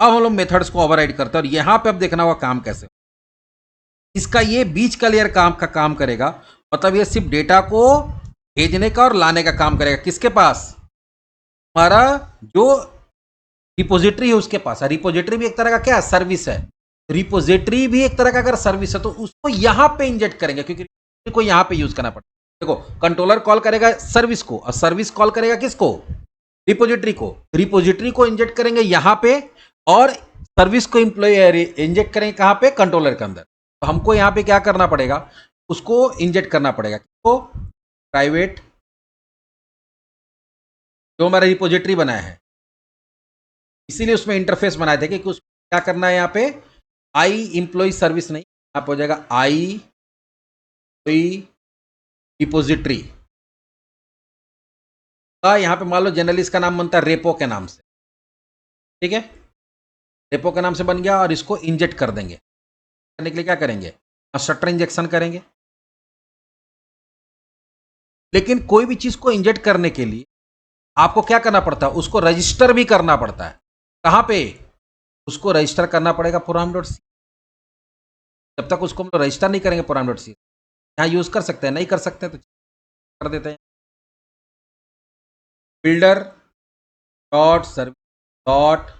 अब हम लोग मेथड्स को ओवरराइड करते हैं और यहां पे अब देखना होगा काम कैसे, इसका ये बीच का लेयर काम करेगा, मतलब ये सिर्फ डेटा को भेजने का और लाने का काम करेगा, किसके पास, हमारा जो रिपोजिटरी है उसके पास। रिपोजिटरी भी एक तरह का क्या सर्विस है, रिपोजिटरी भी एक तरह का अगर सर्विस है तो उसको यहां पे इंजेक्ट करेंगे, क्योंकि को यहां पे यूज करना पड़ता है। देखो कंट्रोलर कॉल करेगा सर्विस को और सर्विस कॉल करेगा किसको, रिपोजिटरी को, रिपोजिटरी को इंजेक्ट करेंगे यहां पे और सर्विस को इंप्लॉय इंजेक्ट करेंगे कहां पे, कंट्रोलर के अंदर। तो हमको यहां पे क्या करना पड़ेगा, उसको इंजेक्ट करना पड़ेगा, किसको, प्राइवेट जो हमारा रिपोजिटरी बनाया है, इसीलिए उसमें इंटरफेस बनाए थे कि उसमें क्या करना है, यहाँ पे आई इंप्लॉय सर्विस नहीं, यहाँ पे हो जाएगा आई रिपोजिटरी का, यहाँ पे मान लो जनरली इसका नाम बनता है रेपो के नाम से, ठीक है, रेपो के नाम से बन गया और इसको इंजेक्ट कर देंगे। करने के लिए क्या करेंगे, स्ट्रक्चर इंजेक्शन करेंगे। लेकिन कोई भी चीज को इंजेक्ट करने के लिए आपको क्या करना पड़ता है, उसको रजिस्टर भी करना पड़ता है। कहां पे, उसको रजिस्टर करना पड़ेगा प्रोग्राम डॉट सी। जब तक उसको हम लोग रजिस्टर नहीं करेंगे प्रोग्राम डॉट सी, यहाँ यूज कर सकते हैं, नहीं कर सकते तो कर देते हैं, builder dot service dot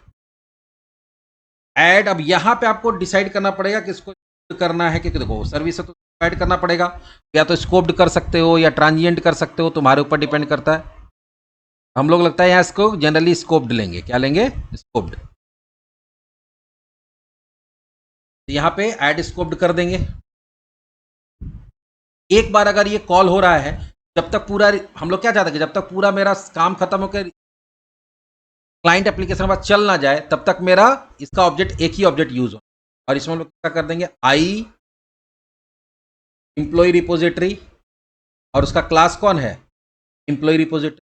add. अब यहां पे आपको डिसाइड करना पड़ेगा कि इसको करना है, क्योंकि देखो सर्विस है तो ऐड करना पड़ेगा, या तो स्कोप्ड कर सकते हो या ट्रांजिएंट कर सकते हो, तुम्हारे ऊपर डिपेंड करता है। हम लोग लगता है यहाँ इसको जनरली स्कोप्ड लेंगे, क्या लेंगे, स्कोप्ड। यहां पे ऐड स्कोप्ड कर देंगे। एक बार अगर ये कॉल हो रहा है, जब तक पूरा, हम लोग क्या चाहते हैं कि जब तक पूरा मेरा काम खत्म होकर क्लाइंट एप्लीकेशन बाद चल ना जाए, तब तक मेरा इसका ऑब्जेक्ट, एक ही ऑब्जेक्ट यूज हो। और इसमें हम लोग क्या कर देंगे, आई इंप्लॉय रिपोजिटरी, और उसका क्लास कौन है, इंप्लॉय रिपोजिटरी।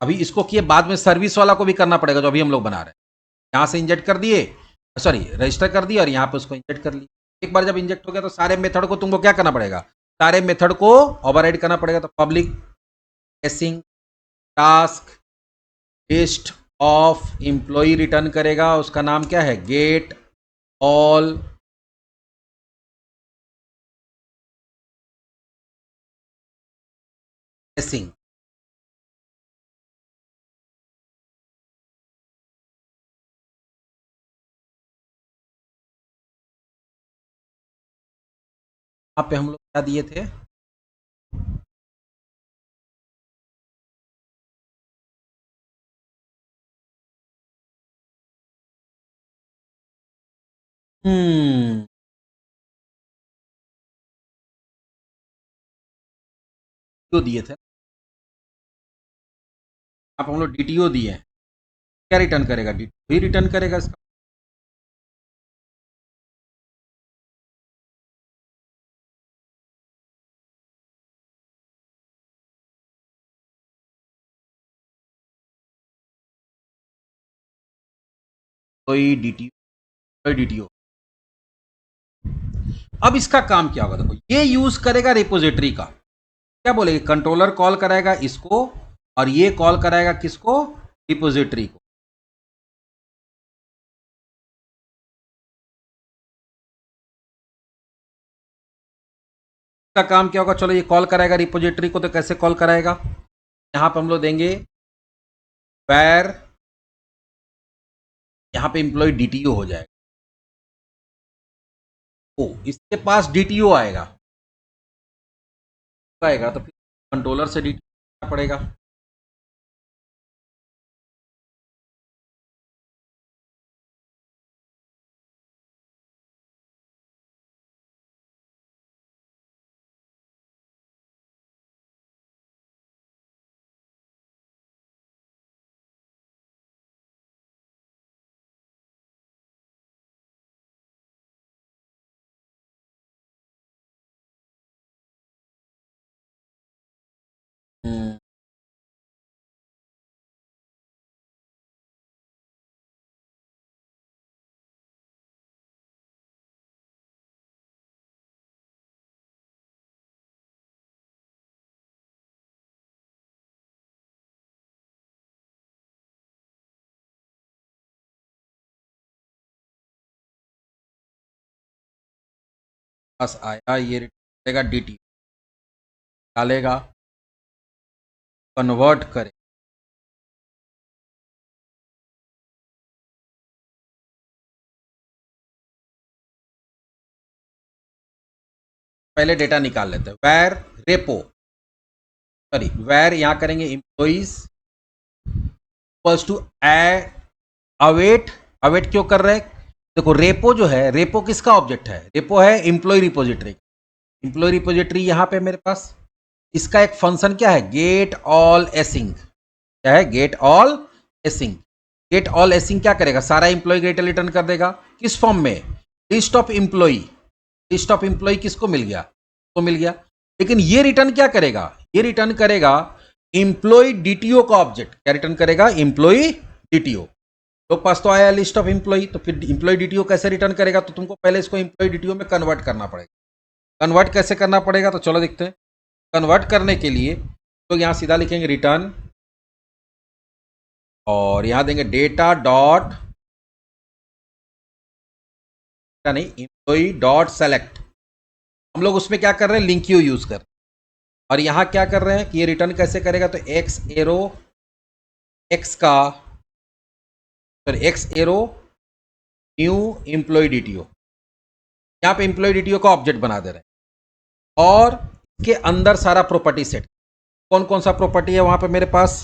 अभी इसको किए बाद में सर्विस वाला को भी करना पड़ेगा, जो अभी हम लोग बना रहे हैं। यहां से इंजेक्ट कर दिए, सॉरी रजिस्टर कर दिए, और यहां पे उसको इंजेक्ट कर लिया। एक बार जब इंजेक्ट हो गया तो सारे मेथड को तुमको क्या करना पड़ेगा, सारे मेथड को ओवरराइड करना पड़ेगा। तो public async task list of employ return करेगा, उसका नाम क्या है, गेट ऑल एसिंग। यहाँ पे हम लोग क्या दिए थे, जो दिए थे, आप हम लोग डीटीओ दिए हैं। क्या रिटर्न करेगा, डीटीओ ही रिटर्न करेगा इसका। कोई डीटीओ, कोई डीटीओ। अब इसका काम क्या होगा, देखो ये यूज करेगा रिपोजिटरी का, क्या बोलेगा, कंट्रोलर कॉल कराएगा इसको और ये कॉल कराएगा किसको, रिपोजिटरी को। इसका काम क्या होगा, चलो ये कॉल कराएगा रिपोजिटरी को, तो कैसे कॉल कराएगा, यहां पे हम लोग देंगे where, यहां पे एम्प्लॉय डीटीओ हो जाएगा, ओ इसके पास डीटीओ आएगा, तो फिर कंट्रोलर से डीटीओ पड़ेगा। हम्म, पास आया ये रिटर्न करेगा DTO, डालेगा, कन्वर्ट करे, पहले डेटा निकाल लेते हैं। वेर रेपो, सॉरी वेर यहाँ करेंगे employees equals to await. Await क्यों कर रहे हैं? देखो रेपो जो है, रेपो किसका ऑब्जेक्ट है? रेपो है एम्प्लॉय रिपोजिटरी। एम्प्लॉय रिपोजिटरी यहाँ पे मेरे पास, इसका एक फंक्शन क्या है? Get all async. क्या है? Get all async. Get all async क्या करेगा? सारा एम्प्लॉय डेटा रिटर्न कर देगा। किस फॉर्म में? List of employee. List of employee किसको मिल गया? तो मिल गया। लेकिन ये रिटर्न क्या करेगा? ये रिटर्न करेगा एम्प्लॉय डीटीओ का ऑब्जेक्ट। क्या रिटर्न करेगा? Employee DTO. तो पास तो आया लिस्ट ऑफ एम्प्लॉय, तो फिर एम्प्लॉय डीटीओ कैसे रिटर्न करेगा? तो तुमको पहले इसको एम्प्लॉय डीटीओ में कन्वर्ट करना पड़ेगा। कन्वर्ट कैसे करना पड़ेगा? तो चलो देखते हैं। कन्वर्ट करने के लिए तो यहाँ सीधा लिखेंगे रिटर्न, और यहाँ देंगे डेटा डॉट, नहीं एम्प्लॉय डॉट सेलेक्ट। हम लोग उसमें क्या कर रहे हैं? लिंक यू यूज कर। और यहाँ क्या कर रहे हैं कि ये रिटर्न कैसे करेगा? तो एक्स एरो एक्स का, sorry x arrow new employ DTO. यहाँ पे एम्प्लॉय डीटीओ का ऑब्जेक्ट बना दे रहे हैं, और इसके अंदर सारा प्रॉपर्टी सेट, कौन कौन सा प्रॉपर्टी है वहां पे मेरे पास,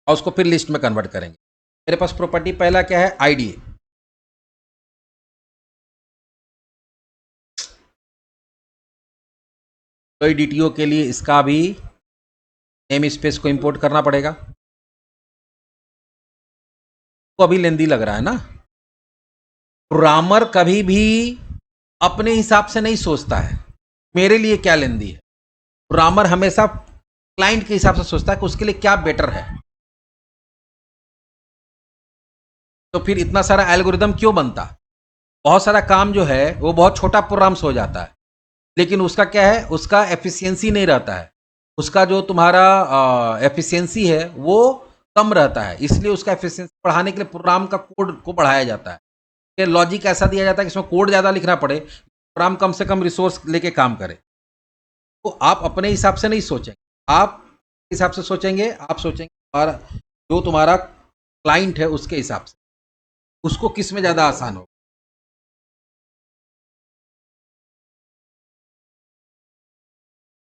और उसको फिर लिस्ट में कन्वर्ट करेंगे। मेरे पास प्रॉपर्टी पहला क्या है? आईडी। तो डीटीओ के लिए इसका भी नेम स्पेस को इंपोर्ट करना पड़ेगा। तो अभी लेंदी लग रहा है ना? प्रोग्रामर कभी भी अपने हिसाब से नहीं सोचता है मेरे लिए क्या लेंदी है। प्रोग्रामर हमेशा क्लाइंट के हिसाब से सोचता है कि उसके लिए क्या बेटर है। तो फिर इतना सारा एल्गोरिदम क्यों बनता? बहुत सारा काम जो है वो बहुत छोटा प्रोग्राम से हो जाता है, लेकिन उसका क्या है? उसका एफिशिएंसी नहीं रहता है। उसका जो तुम्हारा एफिशिएंसी है वो कम रहता है, इसलिए उसका एफिशिएंसी बढ़ाने के लिए प्रोग्राम का कोड को बढ़ाया जाता है। कि लॉजिक ऐसा दिया जाता है कि इसमें कोड ज़्यादा लिखना पड़े, प्रोग्राम कम से कम रिसोर्स लेके काम करे। तो आप अपने हिसाब से नहीं सोचेंगे, आप हिसाब से सोचेंगे, आप सोचेंगे और जो तुम्हारा क्लाइंट है उसके हिसाब से, उसको किस में ज़्यादा आसान हो।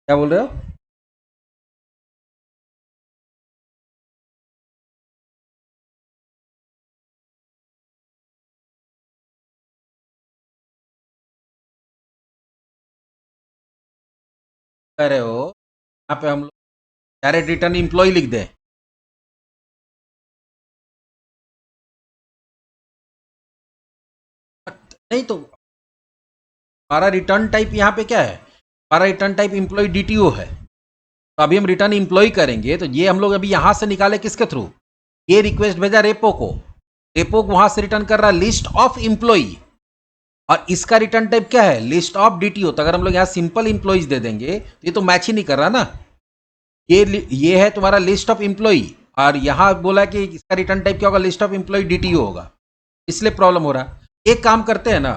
क्या बोल रहे हो? कह रहे हो यहाँ पे हम लोग डायरेक्ट रिटर्न एम्प्लॉय लिख दें? नहीं, तो हमारा रिटर्न टाइप यहाँ पे क्या है? हमारा रिटर्न टाइप एम्प्लॉय डीटीओ है। तो अभी हम रिटर्न एम्प्लॉय करेंगे, तो ये हम लोग अभी यहां से निकाले किसके थ्रू? ये रिक्वेस्ट भेजा रेपो को, रेपो वहां से रिटर्न कर रहा है लिस्ट ऑफ एम्प्लॉय, और इसका रिटर्न टाइप क्या है? List of DTO. तो अगर हम लोग यहाँ सिंपल एम्प्लॉइज दे देंगे तो ये तो मैच ही नहीं कर रहा ना। ये है तुम्हारा लिस्ट ऑफ एम्प्लॉय, और यहां बोला कि इसका रिटर्न टाइप क्या होगा? लिस्ट ऑफ एम्प्लॉय डीटीओ होगा, इसलिए प्रॉब्लम हो रहा है। एक काम करते हैं ना,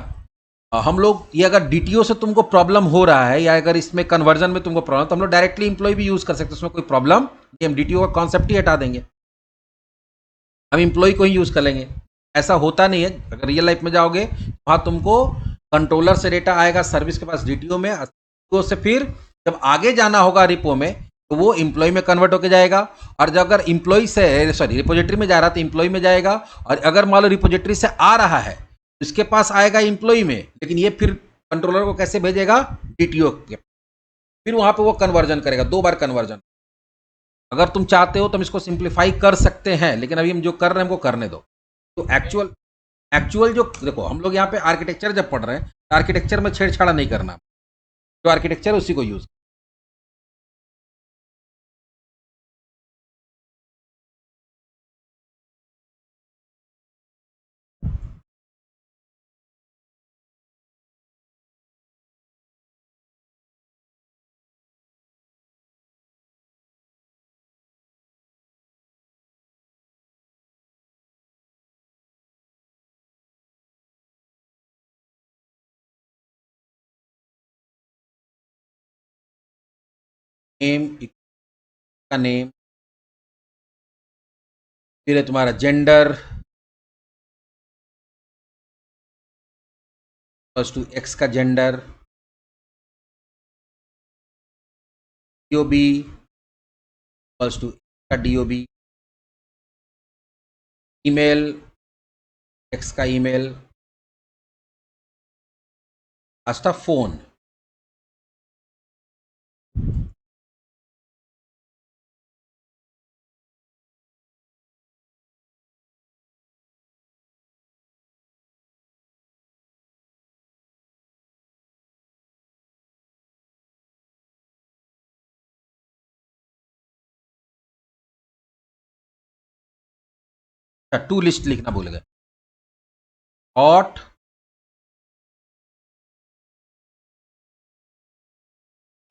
हम लोग ये अगर डीटीओ से तुमको प्रॉब्लम हो रहा है, या अगर इसमें कन्वर्जन में तुमको प्रॉब्लम, तो हम लोग डायरेक्टली एम्प्लॉय भी यूज कर सकते हैं, उसमें कोई प्रॉब्लम नहीं। हम डीटीओ का कॉन्सेप्ट ही हटा देंगे, हम एम्प्लॉय को ही यूज कर लेंगे। ऐसा होता नहीं है। अगर रियल लाइफ में जाओगे वहां तुमको कंट्रोलर से डेटा आएगा सर्विस के पास डीटीओ में, डीटीओ से फिर जब आगे जाना होगा रिपो में तो वो एम्प्लॉय में कन्वर्ट होकर जाएगा। और जब अगर एम्प्लॉय से, सॉरी रिपोजिटरी में जा रहा है तो एम्प्लॉय में जाएगा, और अगर मान लो रिपोजिटरी से आ रहा है इसके पास आएगा एम्प्लॉय में, लेकिन ये फिर कंट्रोलर को कैसे भेजेगा? डीटीओ के। फिर वहां पे वो कन्वर्जन करेगा, 2 बार कन्वर्जन। अगर तुम चाहते हो तो हम इसको सिंप्लीफाई कर सकते हैं, लेकिन अभी हम जो कर रहे हैं हमको करने दो। तो एक्चुअल एक्चुअल जो देखो, हम लोग यहाँ पे आर्किटेक्चर जब पढ़ रहे हैं तो आर्किटेक्चर में छेड़छाड़ नहीं करना, जो आर्किटेक्चर उसी को यूज नेम का नेम, फिर है तुम्हारा जेंडर प्लस टू एक्स का जेंडर, डीओबी प्लस टू का डीओबी, ईमेल एक्स का email, last phone. To list लिखना भूल गए। हॉट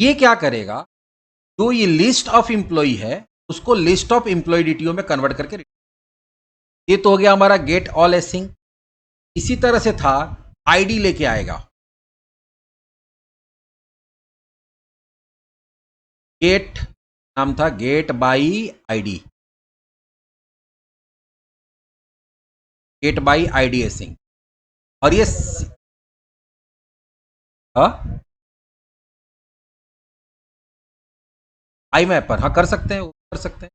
ये क्या करेगा, जो ये लिस्ट ऑफ एम्प्लॉय है उसको लिस्ट ऑफ एम्प्लॉय डीटीओ में कन्वर्ट करके, ये तो हो गया हमारा गेट ऑल एसिंग। इसी तरह से था आईडी लेके आएगा, गेट नाम था get by ID, get by ID async. और ये आई मैपर हाँ कर सकते हैं, वो कर सकते हैं।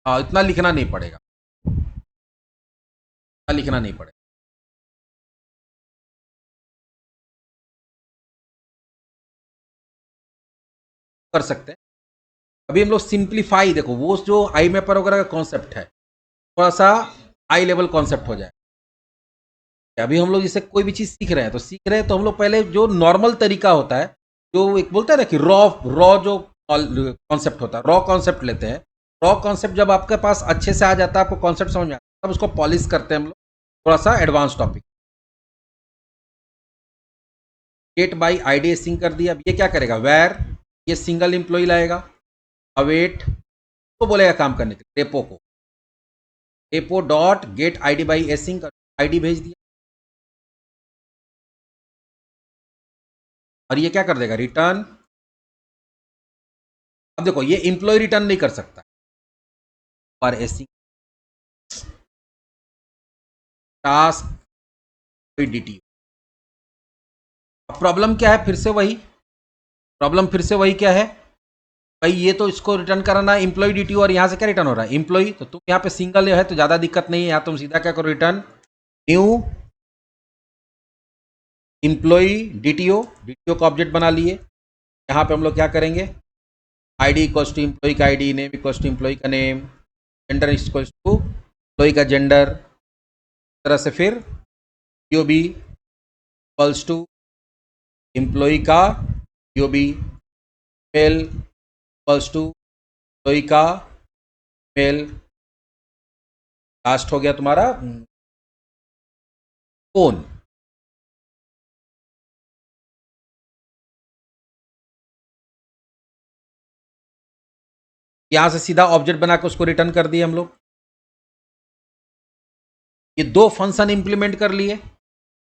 हाँ इतना लिखना नहीं पड़ेगा, इतना लिखना नहीं पड़ेगा। कर सकते हैं। अभी हम लोग सिंप्लीफाई, देखो वो जो आई मैपर वगैरह का कॉन्सेप्ट है थोड़ा सा हाई लेवल कॉन्सेप्ट हो जाए। अभी हम लोग जैसे कोई भी चीज सीख रहे हैं तो हम लोग पहले जो नॉर्मल तरीका होता है, जो एक बोलते हैं ना कि रॉ रॉ जो कॉन्सेप्ट होता है, रॉ कॉन्सेप्ट लेते हैं। रॉ कॉन्सेप्ट जब आपके पास अच्छे से आ जाता है, आपको कॉन्सेप्ट समझ में आता है, तब उसको पॉलिश करते हैं हम लोग थोड़ा सा advance topic. Get by ID sync कर दिया। अब ये क्या करेगा, वेर ये सिंगल एम्प्लॉय लाएगा, अवेट तो बोलेगा काम करने के लिए, रेपो को repo dot gate ID by async ID भेज दिया। और ये क्या कर देगा, रिटर्न। अब देखो ये एम्प्लॉय रिटर्न नहीं कर सकता पर एसिंक टास्क डीटी। प्रॉब्लम क्या है, फिर से वही क्या है भाई, ये तो इसको रिटर्न कराना है एम्प्लॉय डीटी, और यहां से क्या रिटर्न हो रहा है एम्प्लॉय। तो तुम यहाँ पे सिंगल है तो ज्यादा दिक्कत नहीं है, यहाँ तुम सीधा क्या करो, return new employ DTO. DTO का ऑब्जेक्ट बना लिए। यहाँ पे हम लोग क्या करेंगे, आईडी इक्वल्स टू एम्प्लॉय का ID, name equals to employ का name, gender equals to employ का जेंडर। तरह से फिर डीओबी इक्वल्स टू एम्प्लॉय का DOB, mail equals to employ का मेल। लास्ट हो गया तुम्हारा फोन। यहां से सीधा ऑब्जेक्ट बनाकर उसको रिटर्न कर दिए हम लोग। ये दो फंक्शन इंप्लीमेंट कर लिए।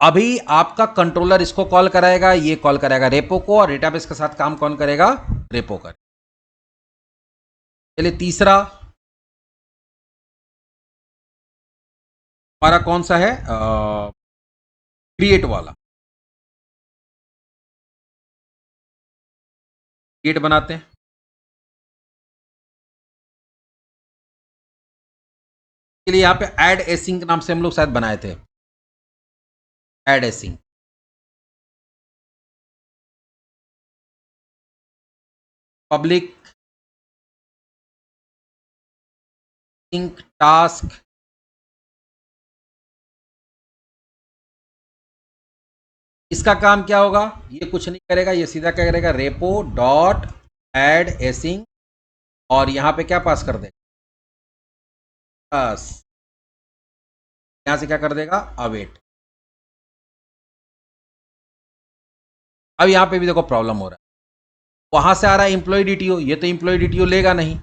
अभी आपका कंट्रोलर इसको कॉल कराएगा, ये कॉल कराएगा रेपो को, और डेटाबेस के साथ काम कौन करेगा, रेपो कर। चलिए तीसरा हमारा कौन सा है, क्रिएट वाला। क्रिएट बनाते हैं। के लिए यहां पे ऐड एसिंक नाम से हम लोग शायद बनाए थे, add async. Public sync task, इसका काम क्या होगा, ये कुछ नहीं करेगा, ये सीधा क्या करेगा, रेपो डॉट ऐड एसिंक, और यहां पे क्या पास कर देगा, बस यहां से क्या कर देगा, अवेट। अब यहां पे भी देखो प्रॉब्लम हो रहा है, वहां से आ रहा है एम्प्लॉय डीटीओ, ये तो एम्प्लॉय डीटीओ लेगा नहीं,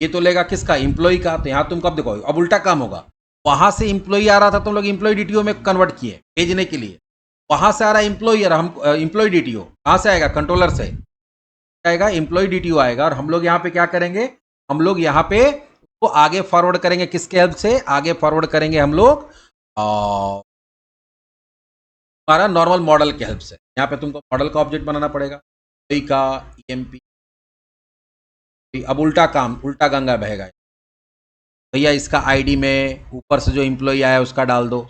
ये तो लेगा किसका, एम्प्लॉय का। तो यहां तुम कब देखो, अब उल्टा काम होगा। वहां से एम्प्लॉय आ रहा था, तुम लोग एम्प्लॉय डीटीओ में कन्वर्ट किए भेजने के लिए। वहां से आ रहा है एम्प्लॉयर, हम एम्प्लॉय डीटीओ कहां से आएगा, कंट्रोलर से। आएगा, एम्प्लॉय डीटीओ आएगा, और हम लोग यहाँ पे क्या करेंगे, हम लोग यहाँ पे वो आगे फॉरवर्ड करेंगे, किसके हेल्प से आगे फॉरवर्ड करेंगे हम लोग, हमारा नॉर्मल मॉडल के हेल्प से। यहाँ पे तुमको मॉडल का ऑब्जेक्ट बनाना पड़ेगा, का ईएमपी। अब उल्टा काम, उल्टा गंगा बहेगा भैया, इसका आईडी में ऊपर से जो एम्प्लॉय आया उसका डाल दो।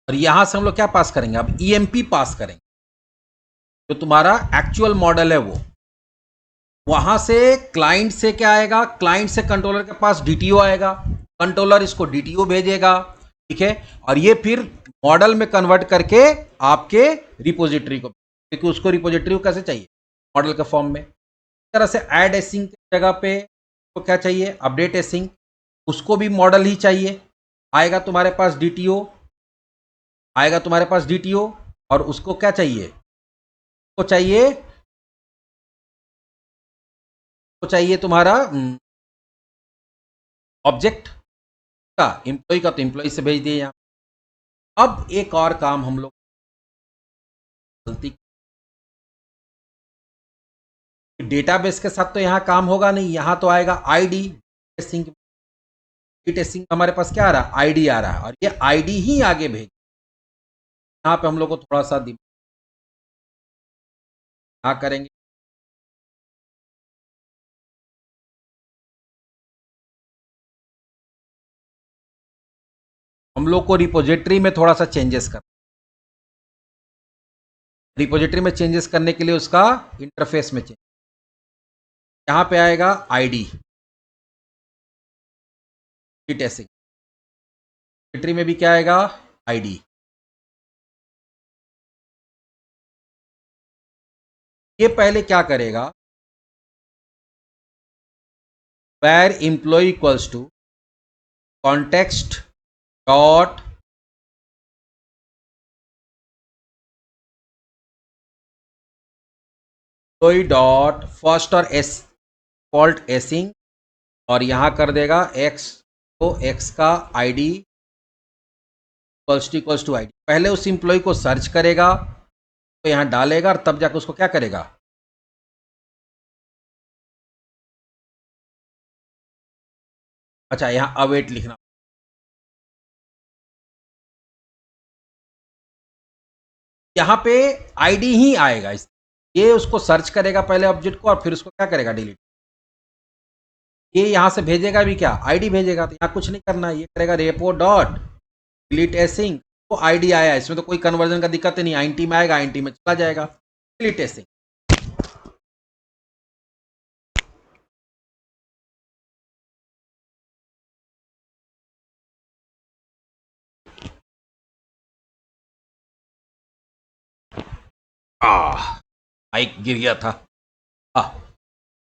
और यहां से हम लोग क्या पास करेंगे, अब ईएमपी पास करेंगे, जो तुम्हारा एक्चुअल मॉडल है वो। वहां से क्लाइंट से क्या आएगा, क्लाइंट से कंट्रोलर के पास डीटीओ आएगा, कंट्रोलर इसको डीटीओ भेजेगा, ठीक है, और ये फिर मॉडल में कन्वर्ट करके आपके रिपोजिटरी को, क्योंकि उसको रिपोजिटरी को कैसे चाहिए, मॉडल के फॉर्म में। इस तरह से ऐड एसिंग की जगह पे तो क्या चाहिए, अपडेट एसिंग, उसको भी मॉडल ही चाहिए। आएगा तुम्हारे पास डीटीओ, आएगा तुम्हारे पास डीटीओ, और उसको क्या चाहिए, को चाहिए, तो चाहिए तुम्हारा ऑब्जेक्ट का, एम्प्लॉय का, तो एम्प्लॉय से भेज दिए यहाँ। अब एक और काम हम लोग गलती, डेटाबेस के साथ तो यहाँ काम होगा नहीं, यहाँ तो आएगा आईडी टेस्टिंग। टेस्टिंग हमारे पास क्या आ रहा है, आईडी आ रहा है, और ये आईडी ही आगे भेज। यहाँ पे हम लोग को थोड़ा सा दिमाग करेंगे, हम लोग को रिपोजिटरी में थोड़ा सा चेंजेस कर, रिपोजिटरी में चेंजेस करने के लिए उसका इंटरफेस में चेंज, यहाँ पे आएगा आईडी टेस्टिंग, रिपोजिटरी में भी क्या आएगा, आईडी। ये पहले क्या करेगा, where employee equals to context dot employee dot first और एस फॉल्ट एसिंग, और यहां कर देगा x, तो x का आईडी इक्वल्स टू आईडी। पहले उस एम्प्लॉय को सर्च करेगा, तो यहां डालेगा, और तब जाकर उसको क्या करेगा, अच्छा यहां अवेट लिखना, यहां पे आईडी ही आएगा, ये उसको सर्च करेगा पहले ऑब्जेक्ट को, और फिर उसको क्या करेगा, डिलीट। ये यहां से भेजेगा भी क्या, आईडी भेजेगा, तो यहां कुछ नहीं करना, ये करेगा रेपो डॉट डिलीट एसिंग, तो आईडी आया, इसमें तो कोई कन्वर्जन का दिक्कत नहीं, आईएनटी में आएगा, आईएनटी में चला जाएगा, डिलीट एसिंग। माइक गिर गया था।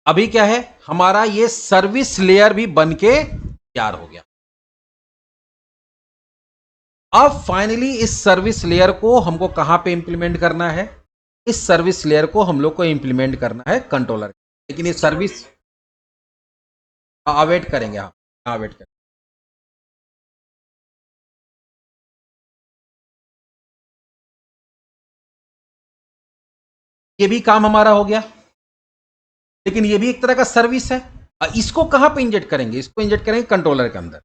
अभी क्या है, हमारा ये सर्विस लेयर भी बन के तैयार हो गया। अब फाइनली इस सर्विस लेयर को हमको कहां पे इंप्लीमेंट करना है, इस सर्विस लेयर को हम लोग को इंप्लीमेंट करना है कंट्रोलर, लेकिन ये सर्विस अवेट करेंगे, हाँ अवेट करेंगे। ये भी काम हमारा हो गया, लेकिन ये भी एक तरह का सर्विस है। इसको कहां पे इंजेक्ट करेंगे, इसको इंजेक्ट करेंगे कंट्रोलर के अंदर।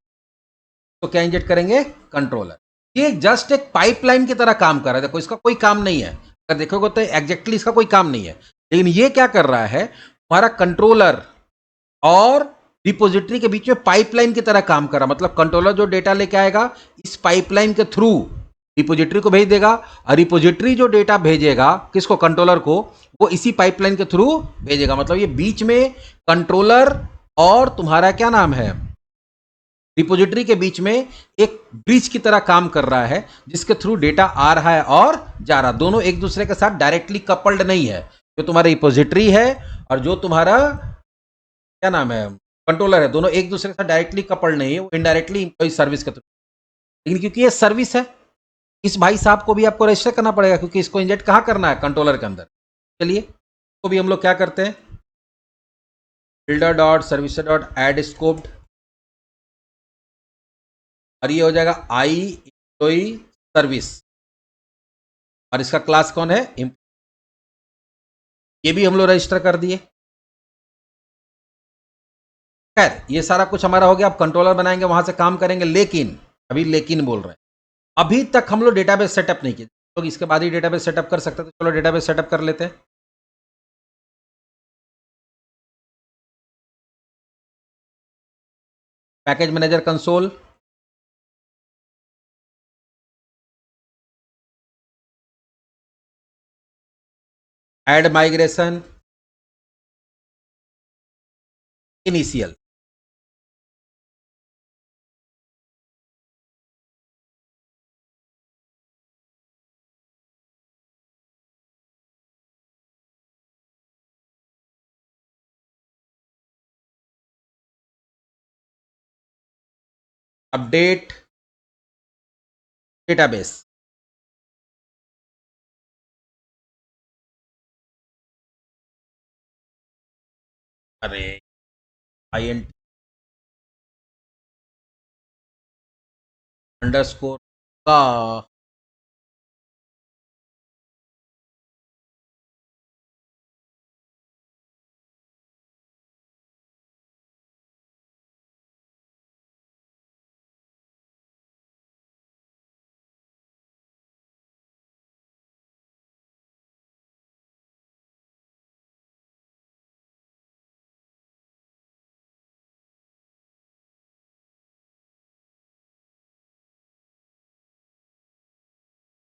तो क्या इंजेक्ट करेंगे, कंट्रोलर। ये जस्ट एक पाइपलाइन की तरह काम कर रहा है, देखो इसका कोई काम नहीं है, अगर देखोगे तो एग्जैक्टली इसका कोई काम नहीं है, लेकिन ये क्या कर रहा है, हमारा कंट्रोलर और रिपोजिटरी के बीच में पाइपलाइन की तरह काम कर रहा है। मतलब कंट्रोलर जो डेटा लेके आएगा, इस पाइपलाइन के थ्रू रिपोजिटरी को भेज देगा, और रिपोजिटरी जो डेटा भेजेगा किसको, कंट्रोलर को, वो इसी पाइपलाइन के थ्रू भेजेगा। मतलब ये बीच में कंट्रोलर और तुम्हारा क्या नाम है, रिपोजिटरी के बीच में एक ब्रिज की तरह काम कर रहा है, जिसके थ्रू डेटा आ रहा है और जा रहा, दोनों एक दूसरे के साथ डायरेक्टली कपल्ड नहीं है। जो तुम्हारा रिपोजिटरी है और जो तुम्हारा क्या नाम है कंट्रोलर है, दोनों एक दूसरे के साथ डायरेक्टली कपल्ड नहीं है, वो इनडायरेक्टली एम्प्लॉय सर्विस के थ्रू। लेकिन क्योंकि ये सर्विस है, इस भाई साहब को भी आपको रजिस्टर करना पड़ेगा, क्योंकि इसको इंजेक्ट कहाँ करना है, कंट्रोलर के अंदर। चलिए तो भी हम लोग क्या करते हैं, builder dot service dot add scoped, और ये हो जाएगा आई एम्प्लॉय सर्विस, और इसका क्लास कौन है, ये भी हम लोग रजिस्टर कर दिए। खैर ये सारा कुछ हमारा हो गया, अब कंट्रोलर बनाएंगे, वहां से काम करेंगे, लेकिन अभी लेकिन बोल रहे हैं, अभी तक हम लोग डेटाबेस सेटअप नहीं किए, लोग इसके बाद ही डेटाबेस सेटअप कर सकते थे। चलो डेटाबेस सेटअप कर लेते हैं। Package manager console, add migration, initial, update database, अरे INT अंडरस्कोर का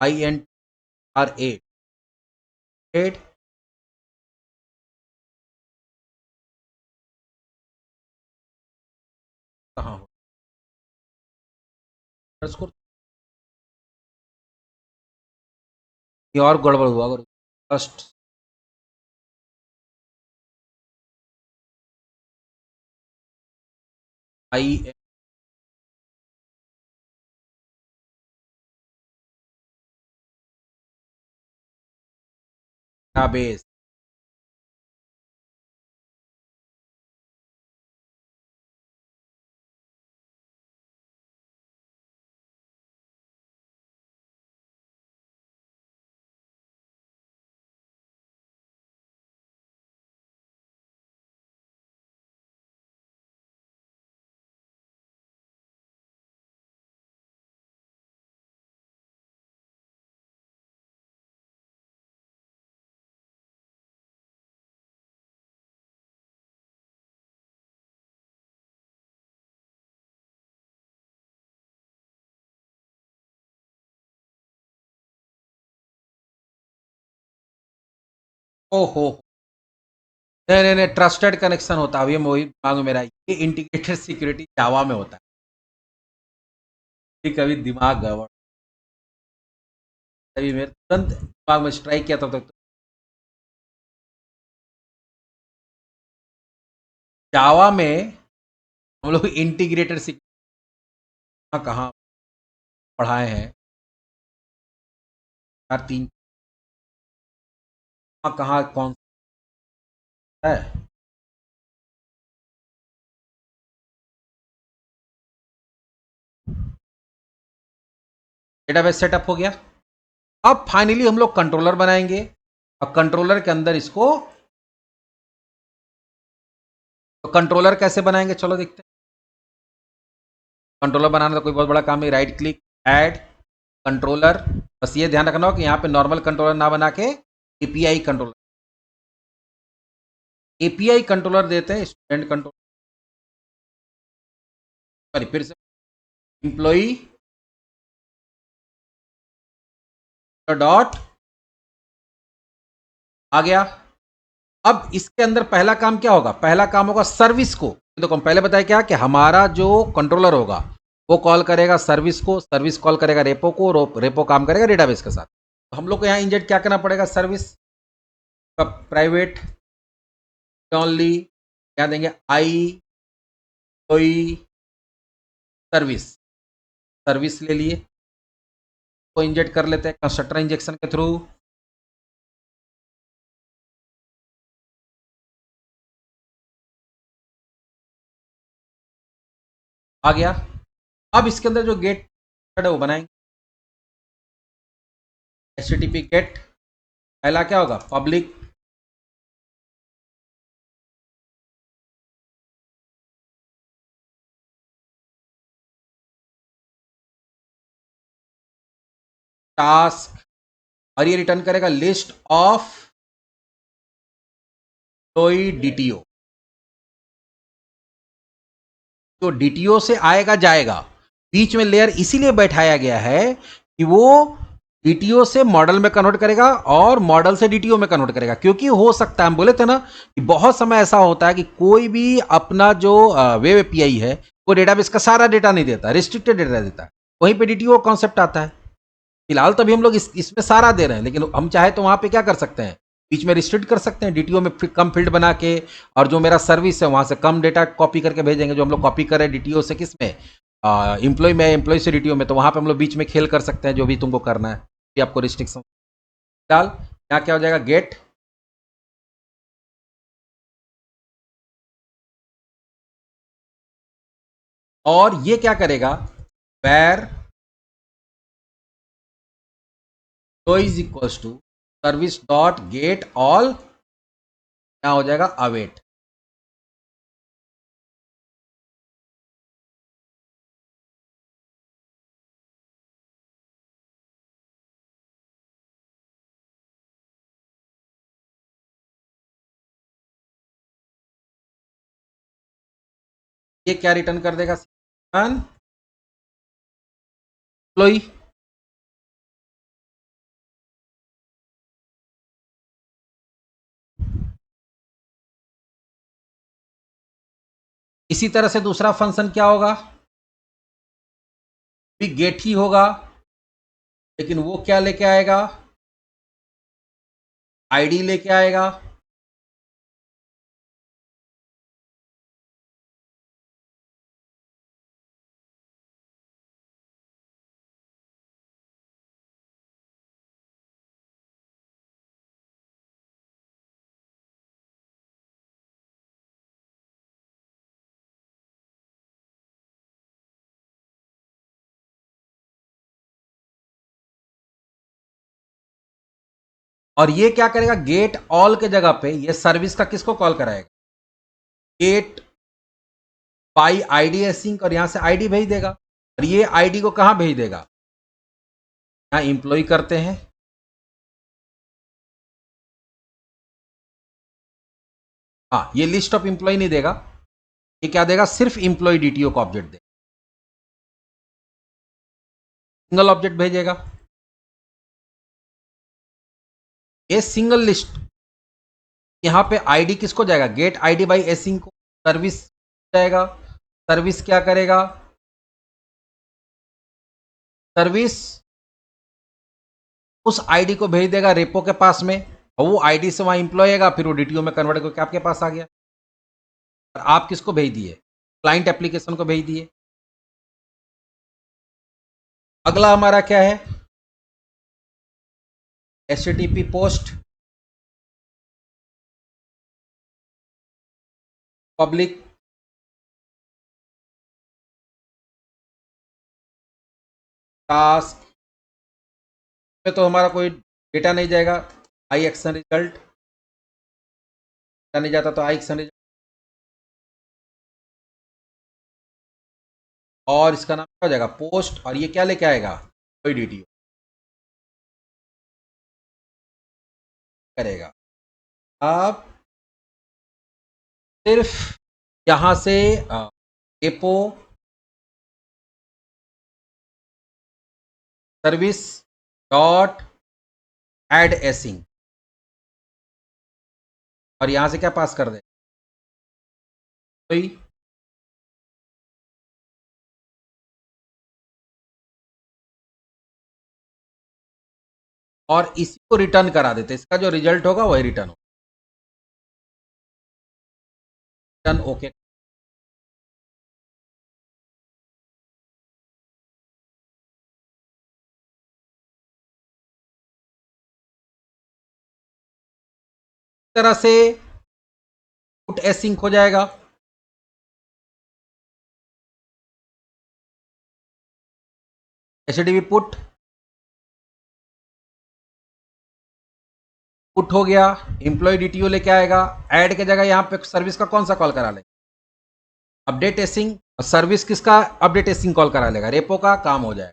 INTR8 8 कहाँ हो अंडरस्कोर, ये और गड़बड़ हुआ अगर फर्स्ट आई डेटाबेस, ओहो, नहीं नहीं नहीं, ट्रस्टेड कनेक्शन होता है, अभी वही दिमाग में मेरा, ये इंटीग्रेटेड सिक्योरिटी जावा में होता है, कभी दिमाग गड़बड़, अभी मेरे तुरंत दिमाग में स्ट्राइक किया था तो जावा में हम लोग इंटीग्रेटेड सिक्योरिटी कहाँ पढ़ाए हैं यार, तीन कहाँ कौन सा है। डेटाबेस सेटअप हो गया, अब फाइनली हम लोग कंट्रोलर बनाएंगे, और कंट्रोलर के अंदर इसको, तो कंट्रोलर कैसे बनाएंगे चलो देखते हैं। कंट्रोलर बनाना तो कोई बहुत बड़ा काम नहीं, राइट क्लिक ऐड कंट्रोलर, बस ये ध्यान रखना हो कि यहाँ पे नॉर्मल कंट्रोलर ना बना के एपीआई कंट्रोलर, एपीआई कंट्रोलर देते हैं, स्टूडेंट कंट्रोलर, सॉरी फिर से, एम्प्लॉई डॉट आ गया। अब इसके अंदर पहला काम क्या होगा, पहला काम होगा सर्विस को तो हम पहले बताए क्या कि हमारा जो कंट्रोलर होगा वो कॉल करेगा सर्विस को, सर्विस कॉल करेगा रेपो को, रेपो काम करेगा डेटाबेस के साथ। तो हम लोग को यहाँ इंजेक्ट क्या करना पड़ेगा, सर्विस का प्राइवेट ओनली क्या देंगे, आई कोई सर्विस, सर्विस ले लिए को इंजेक्ट कर लेते हैं कंस्ट्रक्टर इंजेक्शन के थ्रू। आ गया। अब इसके अंदर जो गेट है वो बनाएंगे, HTTP गेट पहला क्या होगा, पब्लिक टास्क, और ये रिटर्न करेगा लिस्ट ऑफ कोई डीटीओ, जो डीटीओ से आएगा जाएगा। बीच में लेयर इसीलिए बैठाया गया है कि वो डीटीओ से मॉडल में कन्वर्ट करेगा और मॉडल से डीटीओ में कन्वर्ट करेगा, क्योंकि हो सकता है, हम बोले थे ना कि बहुत समय ऐसा होता है कि कोई भी अपना जो वेब एपीआई है वो डेटाबेस का सारा डेटा नहीं देता, रिस्ट्रिक्टेड डेटा देता है, वहीं पे डीटीओ कॉन्सेप्ट आता है। फिलहाल तो अभी हम लोग इसमें सारा दे रहे हैं, लेकिन हम चाहे तो वहां पे क्या कर सकते हैं, बीच में रिस्ट्रिक्ट कर सकते हैं डीटीओ में कम फील्ड बना के, और जो मेरा सर्विस है वहां से कम डेटा कॉपी करके भेजेंगे, जो हम लोग कॉपी करें डीटीओ से किस में, एम्प्लॉय में, एम्प्लॉय से डीटीओ में, तो वहां पे हम लोग बीच में खेल कर सकते हैं जो भी तुमको करना है, ये आपको रिस्ट्रिक्शन। फिलहाल यहाँ क्या हो जाएगा, गेट और ये क्या करेगा, var to is equals to service dot get all, क्या हो जाएगा, अवेट। ये क्या रिटर्न कर देगा, एम्प्लॉय। इसी तरह से दूसरा फंक्शन क्या होगा, भी गेट ही होगा, लेकिन वो क्या लेके आएगा, आईडी लेके आएगा। और ये क्या करेगा, गेट ऑल के जगह पे ये सर्विस का किसको कॉल कराएगा, गेट बाई आईडी एसिंक, और यहां से आईडी भेज देगा, और ये आईडी को कहां भेज देगा, यहां इंप्लॉय करते हैं, हाँ ये लिस्ट ऑफ इंप्लॉय नहीं देगा, ये क्या देगा, सिर्फ इंप्लॉय डीटीओ को ऑब्जेक्ट देगा, सिंगल ऑब्जेक्ट भेजेगा। ये सिंगल लिस्ट, यहां पे आईडी किसको जाएगा, गेट आईडी बाई एसिंक को, सर्विस जाएगा, सर्विस क्या करेगा, सर्विस उस आईडी को भेज देगा रेपो के पास में, और वो आईडी से वहां इंप्लॉय आएगा, फिर वो डीटीओ में कन्वर्ट करके आपके पास आ गया। और आप किसको भेज दिए, क्लाइंट एप्लीकेशन को भेज दिए। अगला हमारा क्या है, HTTP पोस्ट पब्लिक टास्क में तो हमारा कोई डेटा नहीं जाएगा, आई एक्शन रिजल्ट नहीं जाता, तो आई एक्शन रिजल्ट, और इसका नाम क्या हो जाएगा, पोस्ट, और ये क्या लेके आएगा, कोई डीटीओ करेगा। अब सिर्फ यहां से एपो सर्विस डॉट एड एसिंग, और यहां से क्या पास कर दे, कोई और इसी को रिटर्न करा देते, इसका जो रिजल्ट होगा वही रिटर्न होगा। Return okay. इस तरह से पुट एसिंक हो जाएगा। एचडीबी पुट पुट हो गया। एम्प्लॉय डीटीओ लेके आएगा, ऐड की जगह यहाँ पे सर्विस का कौन सा कॉल करा लेगा, अपडेट एसिंग। और सर्विस किसका अपडेट एसिंग कॉल करा लेगा, रेपो का काम हो जाएगा।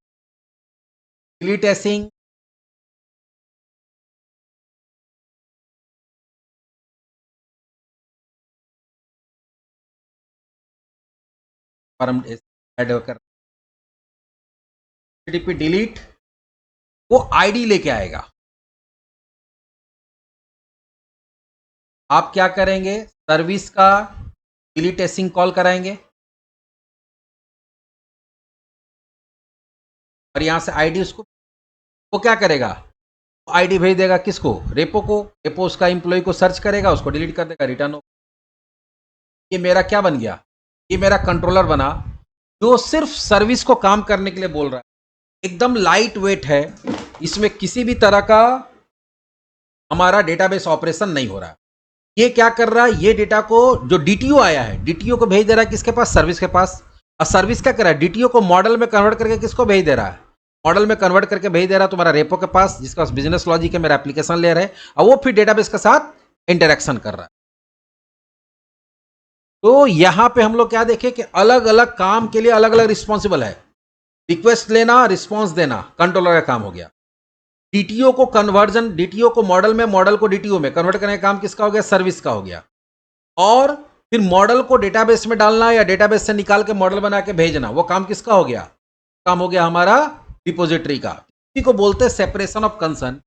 डिलीट एसिंग, और हम ऐड कर डिलीट, वो आईडी लेके आएगा। आप क्या करेंगे, सर्विस का डिलीट एसिंग कॉल कराएंगे और यहां से आईडी उसको, वो क्या करेगा, आईडी भेज देगा किसको, रेपो को। रेपो उसका एम्प्लॉय को सर्च करेगा, उसको डिलीट कर देगा, रिटर्न हो। ये मेरा क्या बन गया, ये मेरा कंट्रोलर बना जो सिर्फ सर्विस को काम करने के लिए बोल रहा है। एकदम लाइट वेट है, इसमें किसी भी तरह का हमारा डेटाबेस ऑपरेशन नहीं हो रहा है। ये क्या कर रहा है, ये डेटा को जो डीटीओ आया है, डीटीओ को भेज दे रहा है किसके पास, सर्विस के पास। और सर्विस क्या कर रहा है, डीटीओ को मॉडल में कन्वर्ट करके किसको भेज दे रहा है, मॉडल में कन्वर्ट करके भेज दे रहा है तुम्हारा रेपो के पास, जिसका बिजनेस लॉजिक है, मेरा एप्लीकेशन लेयर है, और वो फिर डेटाबेस के साथ इंटरेक्शन कर रहा है। तो यहां पे हम लोग क्या देखें कि अलग अलग काम के लिए अलग अलग रिस्पॉन्सिबल है। रिक्वेस्ट लेना, रिस्पॉन्स देना कंट्रोलर का काम हो गया। डीटीओ को कन्वर्जन, डीटीओ को मॉडल में, मॉडल को डीटीओ में कन्वर्ट करने का काम किसका हो गया, सर्विस का हो गया। और फिर मॉडल को डेटाबेस में डालना या डेटाबेस से निकाल के मॉडल बना के भेजना, वो काम किसका हो गया, काम हो गया हमारा रिपोजिटरी का। इसी को बोलते हैं सेपरेशन ऑफ कंसर्न।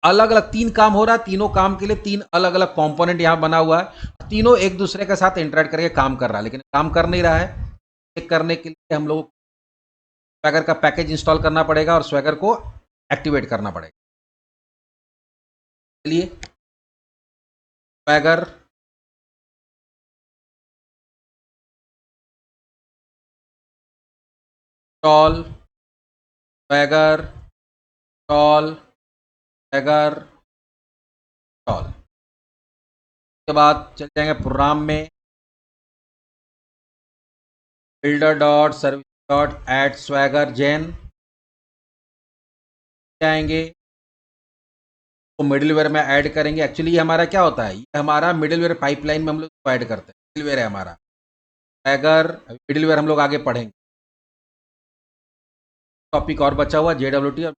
अलग अलग तीन काम हो रहा है, तीनों काम के लिए तीन अलग अलग कंपोनेंट यहां बना हुआ है, तीनों एक दूसरे के साथ इंटरेक्ट करके काम कर रहा है, लेकिन काम कर नहीं रहा है। चेक करने के लिए हम लोग स्वैगर का पैकेज इंस्टॉल करना पड़ेगा और स्वैगर को एक्टिवेट करना पड़ेगा। चलिए Swagger install, Swagger install, Swagger install के बाद चल जाएंगे प्रोग्राम में, builder dot service dot add Swagger gen जाएंगे, तो मिडिलवेयर में ऐड करेंगे। एक्चुअली ये हमारा क्या होता है, ये हमारा मिडिलवेयर पाइपलाइन में हम लोग ऐड करते हैं, मिडिलवेयर है हमारा। अगर मिडिलवेयर हम लोग आगे पढ़ेंगे, टॉपिक और बचा हुआ JWT और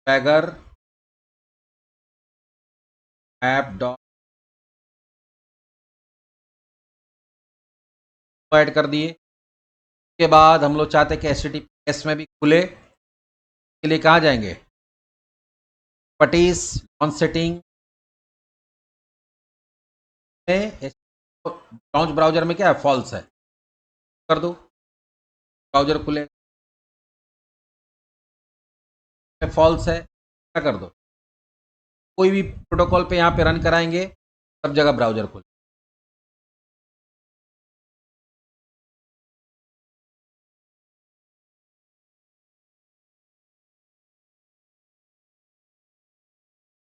स्वैगर ऐप डॉट ऐड कर दिए। उसके बाद हम लोग चाहते हैं कि HTTPS में भी खुले, के लिए कहाँ जाएंगे, पटीस ऑन सेटिंग में, लॉन्च ब्राउजर में क्या है, फॉल्स है, कर दो, ब्राउजर खुले, फॉल्स है, क्या कर दो, कोई भी प्रोटोकॉल पे यहाँ पे रन कराएंगे, सब जगह ब्राउजर खुले।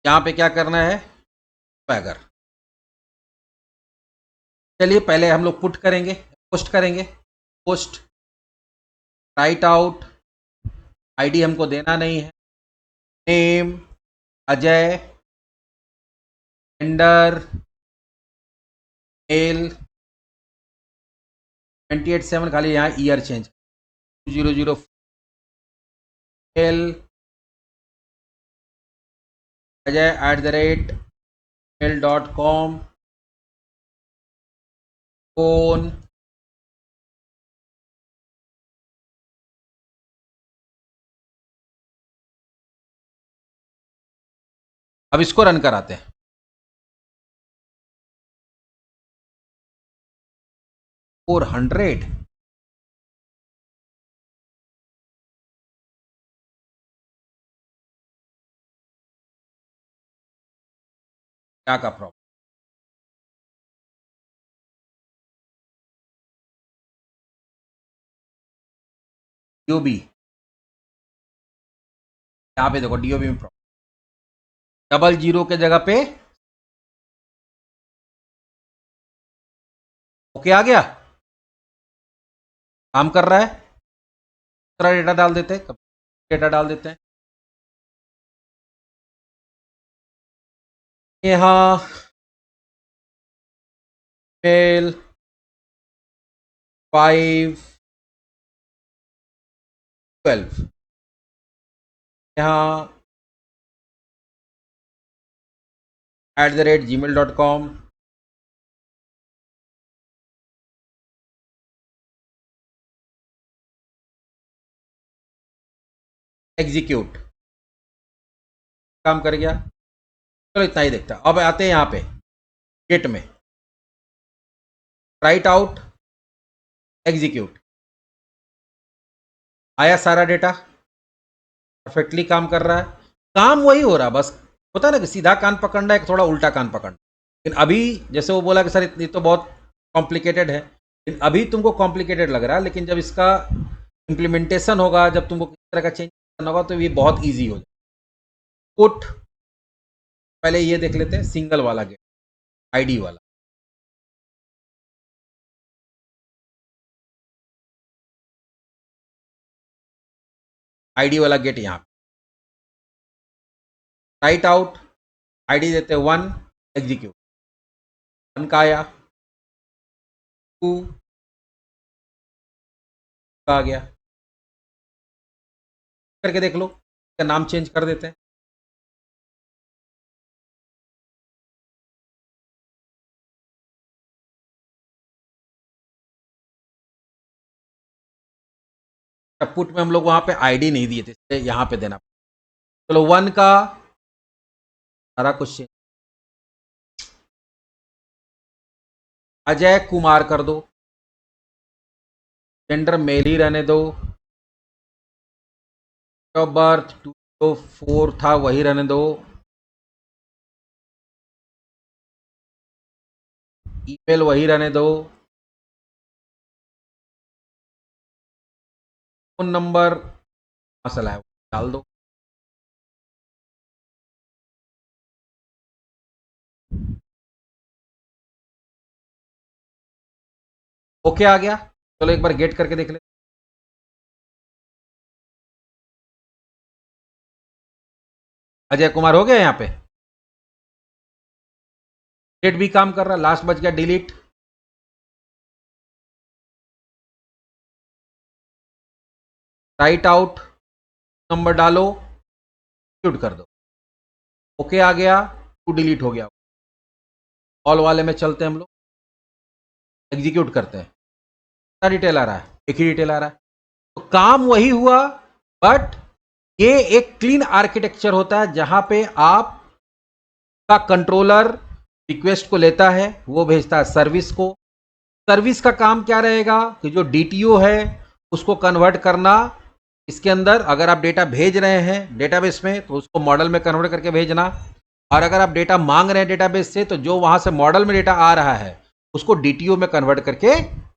यहाँ पे क्या करना है, स्वैगर। चलिए पहले हम लोग पुट करेंगे, पोस्ट करेंगे, पोस्ट राइट आउट, आईडी हमको देना नहीं है, नेम अजय, जेंडर मेल, 28/7, खाली यहाँ ईयर चेंज 2004, मेल अजय@mail.com, फोन, अब इसको रन कराते हैं। 400 क्या का प्रॉब्लम? डीओबी, यहाँ पे देखो डीओबी में प्रॉब्लम, 00 के जगह पे ओके आ गया, काम कर रहा है। दूसरा डेटा डाल देते हैं, डेटा डाल देते हैं यहाँ, मेल 512 यहाँ @gmail.com, एग्जीक्यूट, काम कर गया। चलो इतना ही देखता है। अब आते हैं यहाँ पे गेट में, राइट आउट, एग्जीक्यूट, आया सारा डेटा, परफेक्टली काम कर रहा है। काम वही हो रहा, बस होता है ना कि सीधा कान पकड़ना है, थोड़ा उल्टा कान पकड़ना। लेकिन अभी जैसे वो बोला कि सर ये तो बहुत कॉम्प्लिकेटेड है, लेकिन अभी तुमको कॉम्प्लिकेटेड लग रहा है, लेकिन जब इसका इम्प्लीमेंटेशन होगा, जब तुमको किस तरह का चेंज करना होगा, तो ये बहुत ईजी हो जाए। पुट, पहले ये देख लेते हैं सिंगल वाला गेट, आईडी वाला। आईडी वाला गेट यहाँ पे, राइट आउट, आईडी देते हैं 1, एग्जीक्यूट, 1 का आया, 2 का आ गया, करके देख लो, इसका नाम चेंज कर देते हैं। पुट में हम लोग वहां पे आईडी नहीं दिए थे, इसलिए यहाँ पे देना। चलो 1 का सारा क्वेश्चन, अजय कुमार कर दो, जेंडर मेल ही रहने दो, ऑफ बर्थ 204 था वही रहने दो, ईमेल वही रहने दो, फोन नंबर मसला है डाल दो। ओके आ गया। चलो एक बार गेट करके देख ले। अजय कुमार हो गया यहाँ पे, डेट भी काम कर रहा, लास्ट बच गया डिलीट, राइट आउट, नंबर डालो, शूट कर दो, ओके आ गया, टू डिलीट हो गया। ऑल वाले में चलते हैं हम लोग, एग्जीक्यूट करते हैं, क्या डिटेल आ रहा है? एक ही डिटेल आ रहा है, तो काम वही हुआ, बट ये एक क्लीन आर्किटेक्चर होता है जहां पे आप का कंट्रोलर रिक्वेस्ट को लेता है, वो भेजता है सर्विस को। सर्विस का काम क्या रहेगा कि जो डीटीओ है उसको कन्वर्ट करना, इसके अंदर अगर आप डेटा भेज रहे हैं डेटाबेस में तो उसको मॉडल में कन्वर्ट करके भेजना, और अगर आप डेटा मांग रहे हैं डेटाबेस से तो जो वहां से मॉडल में डेटा आ रहा है उसको डीटीओ में कन्वर्ट करके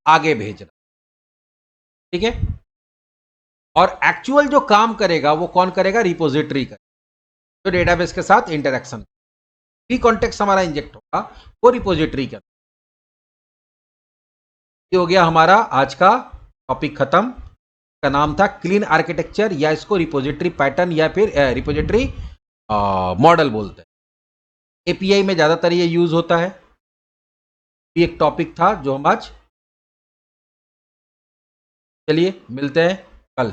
आगे भेजना। ठीक है, और एक्चुअल जो काम करेगा वो कौन करेगा? रिपोजिटरी का, जो डेटाबेस के साथ इंटरेक्शन, की कॉन्टेक्स्ट हमारा इंजेक्ट होगा वो रिपोजिटरी का। ये हो गया हमारा आज का टॉपिक खत्म, का नाम था क्लीन आर्किटेक्चर, या इसको रिपोजिटरी पैटर्न या फिर रिपोजिटरी मॉडल बोलते हैं। एपीआई में ज्यादातर ये यूज होता है। ये एक टॉपिक था जो हम आज, चलिए मिलते हैं कल।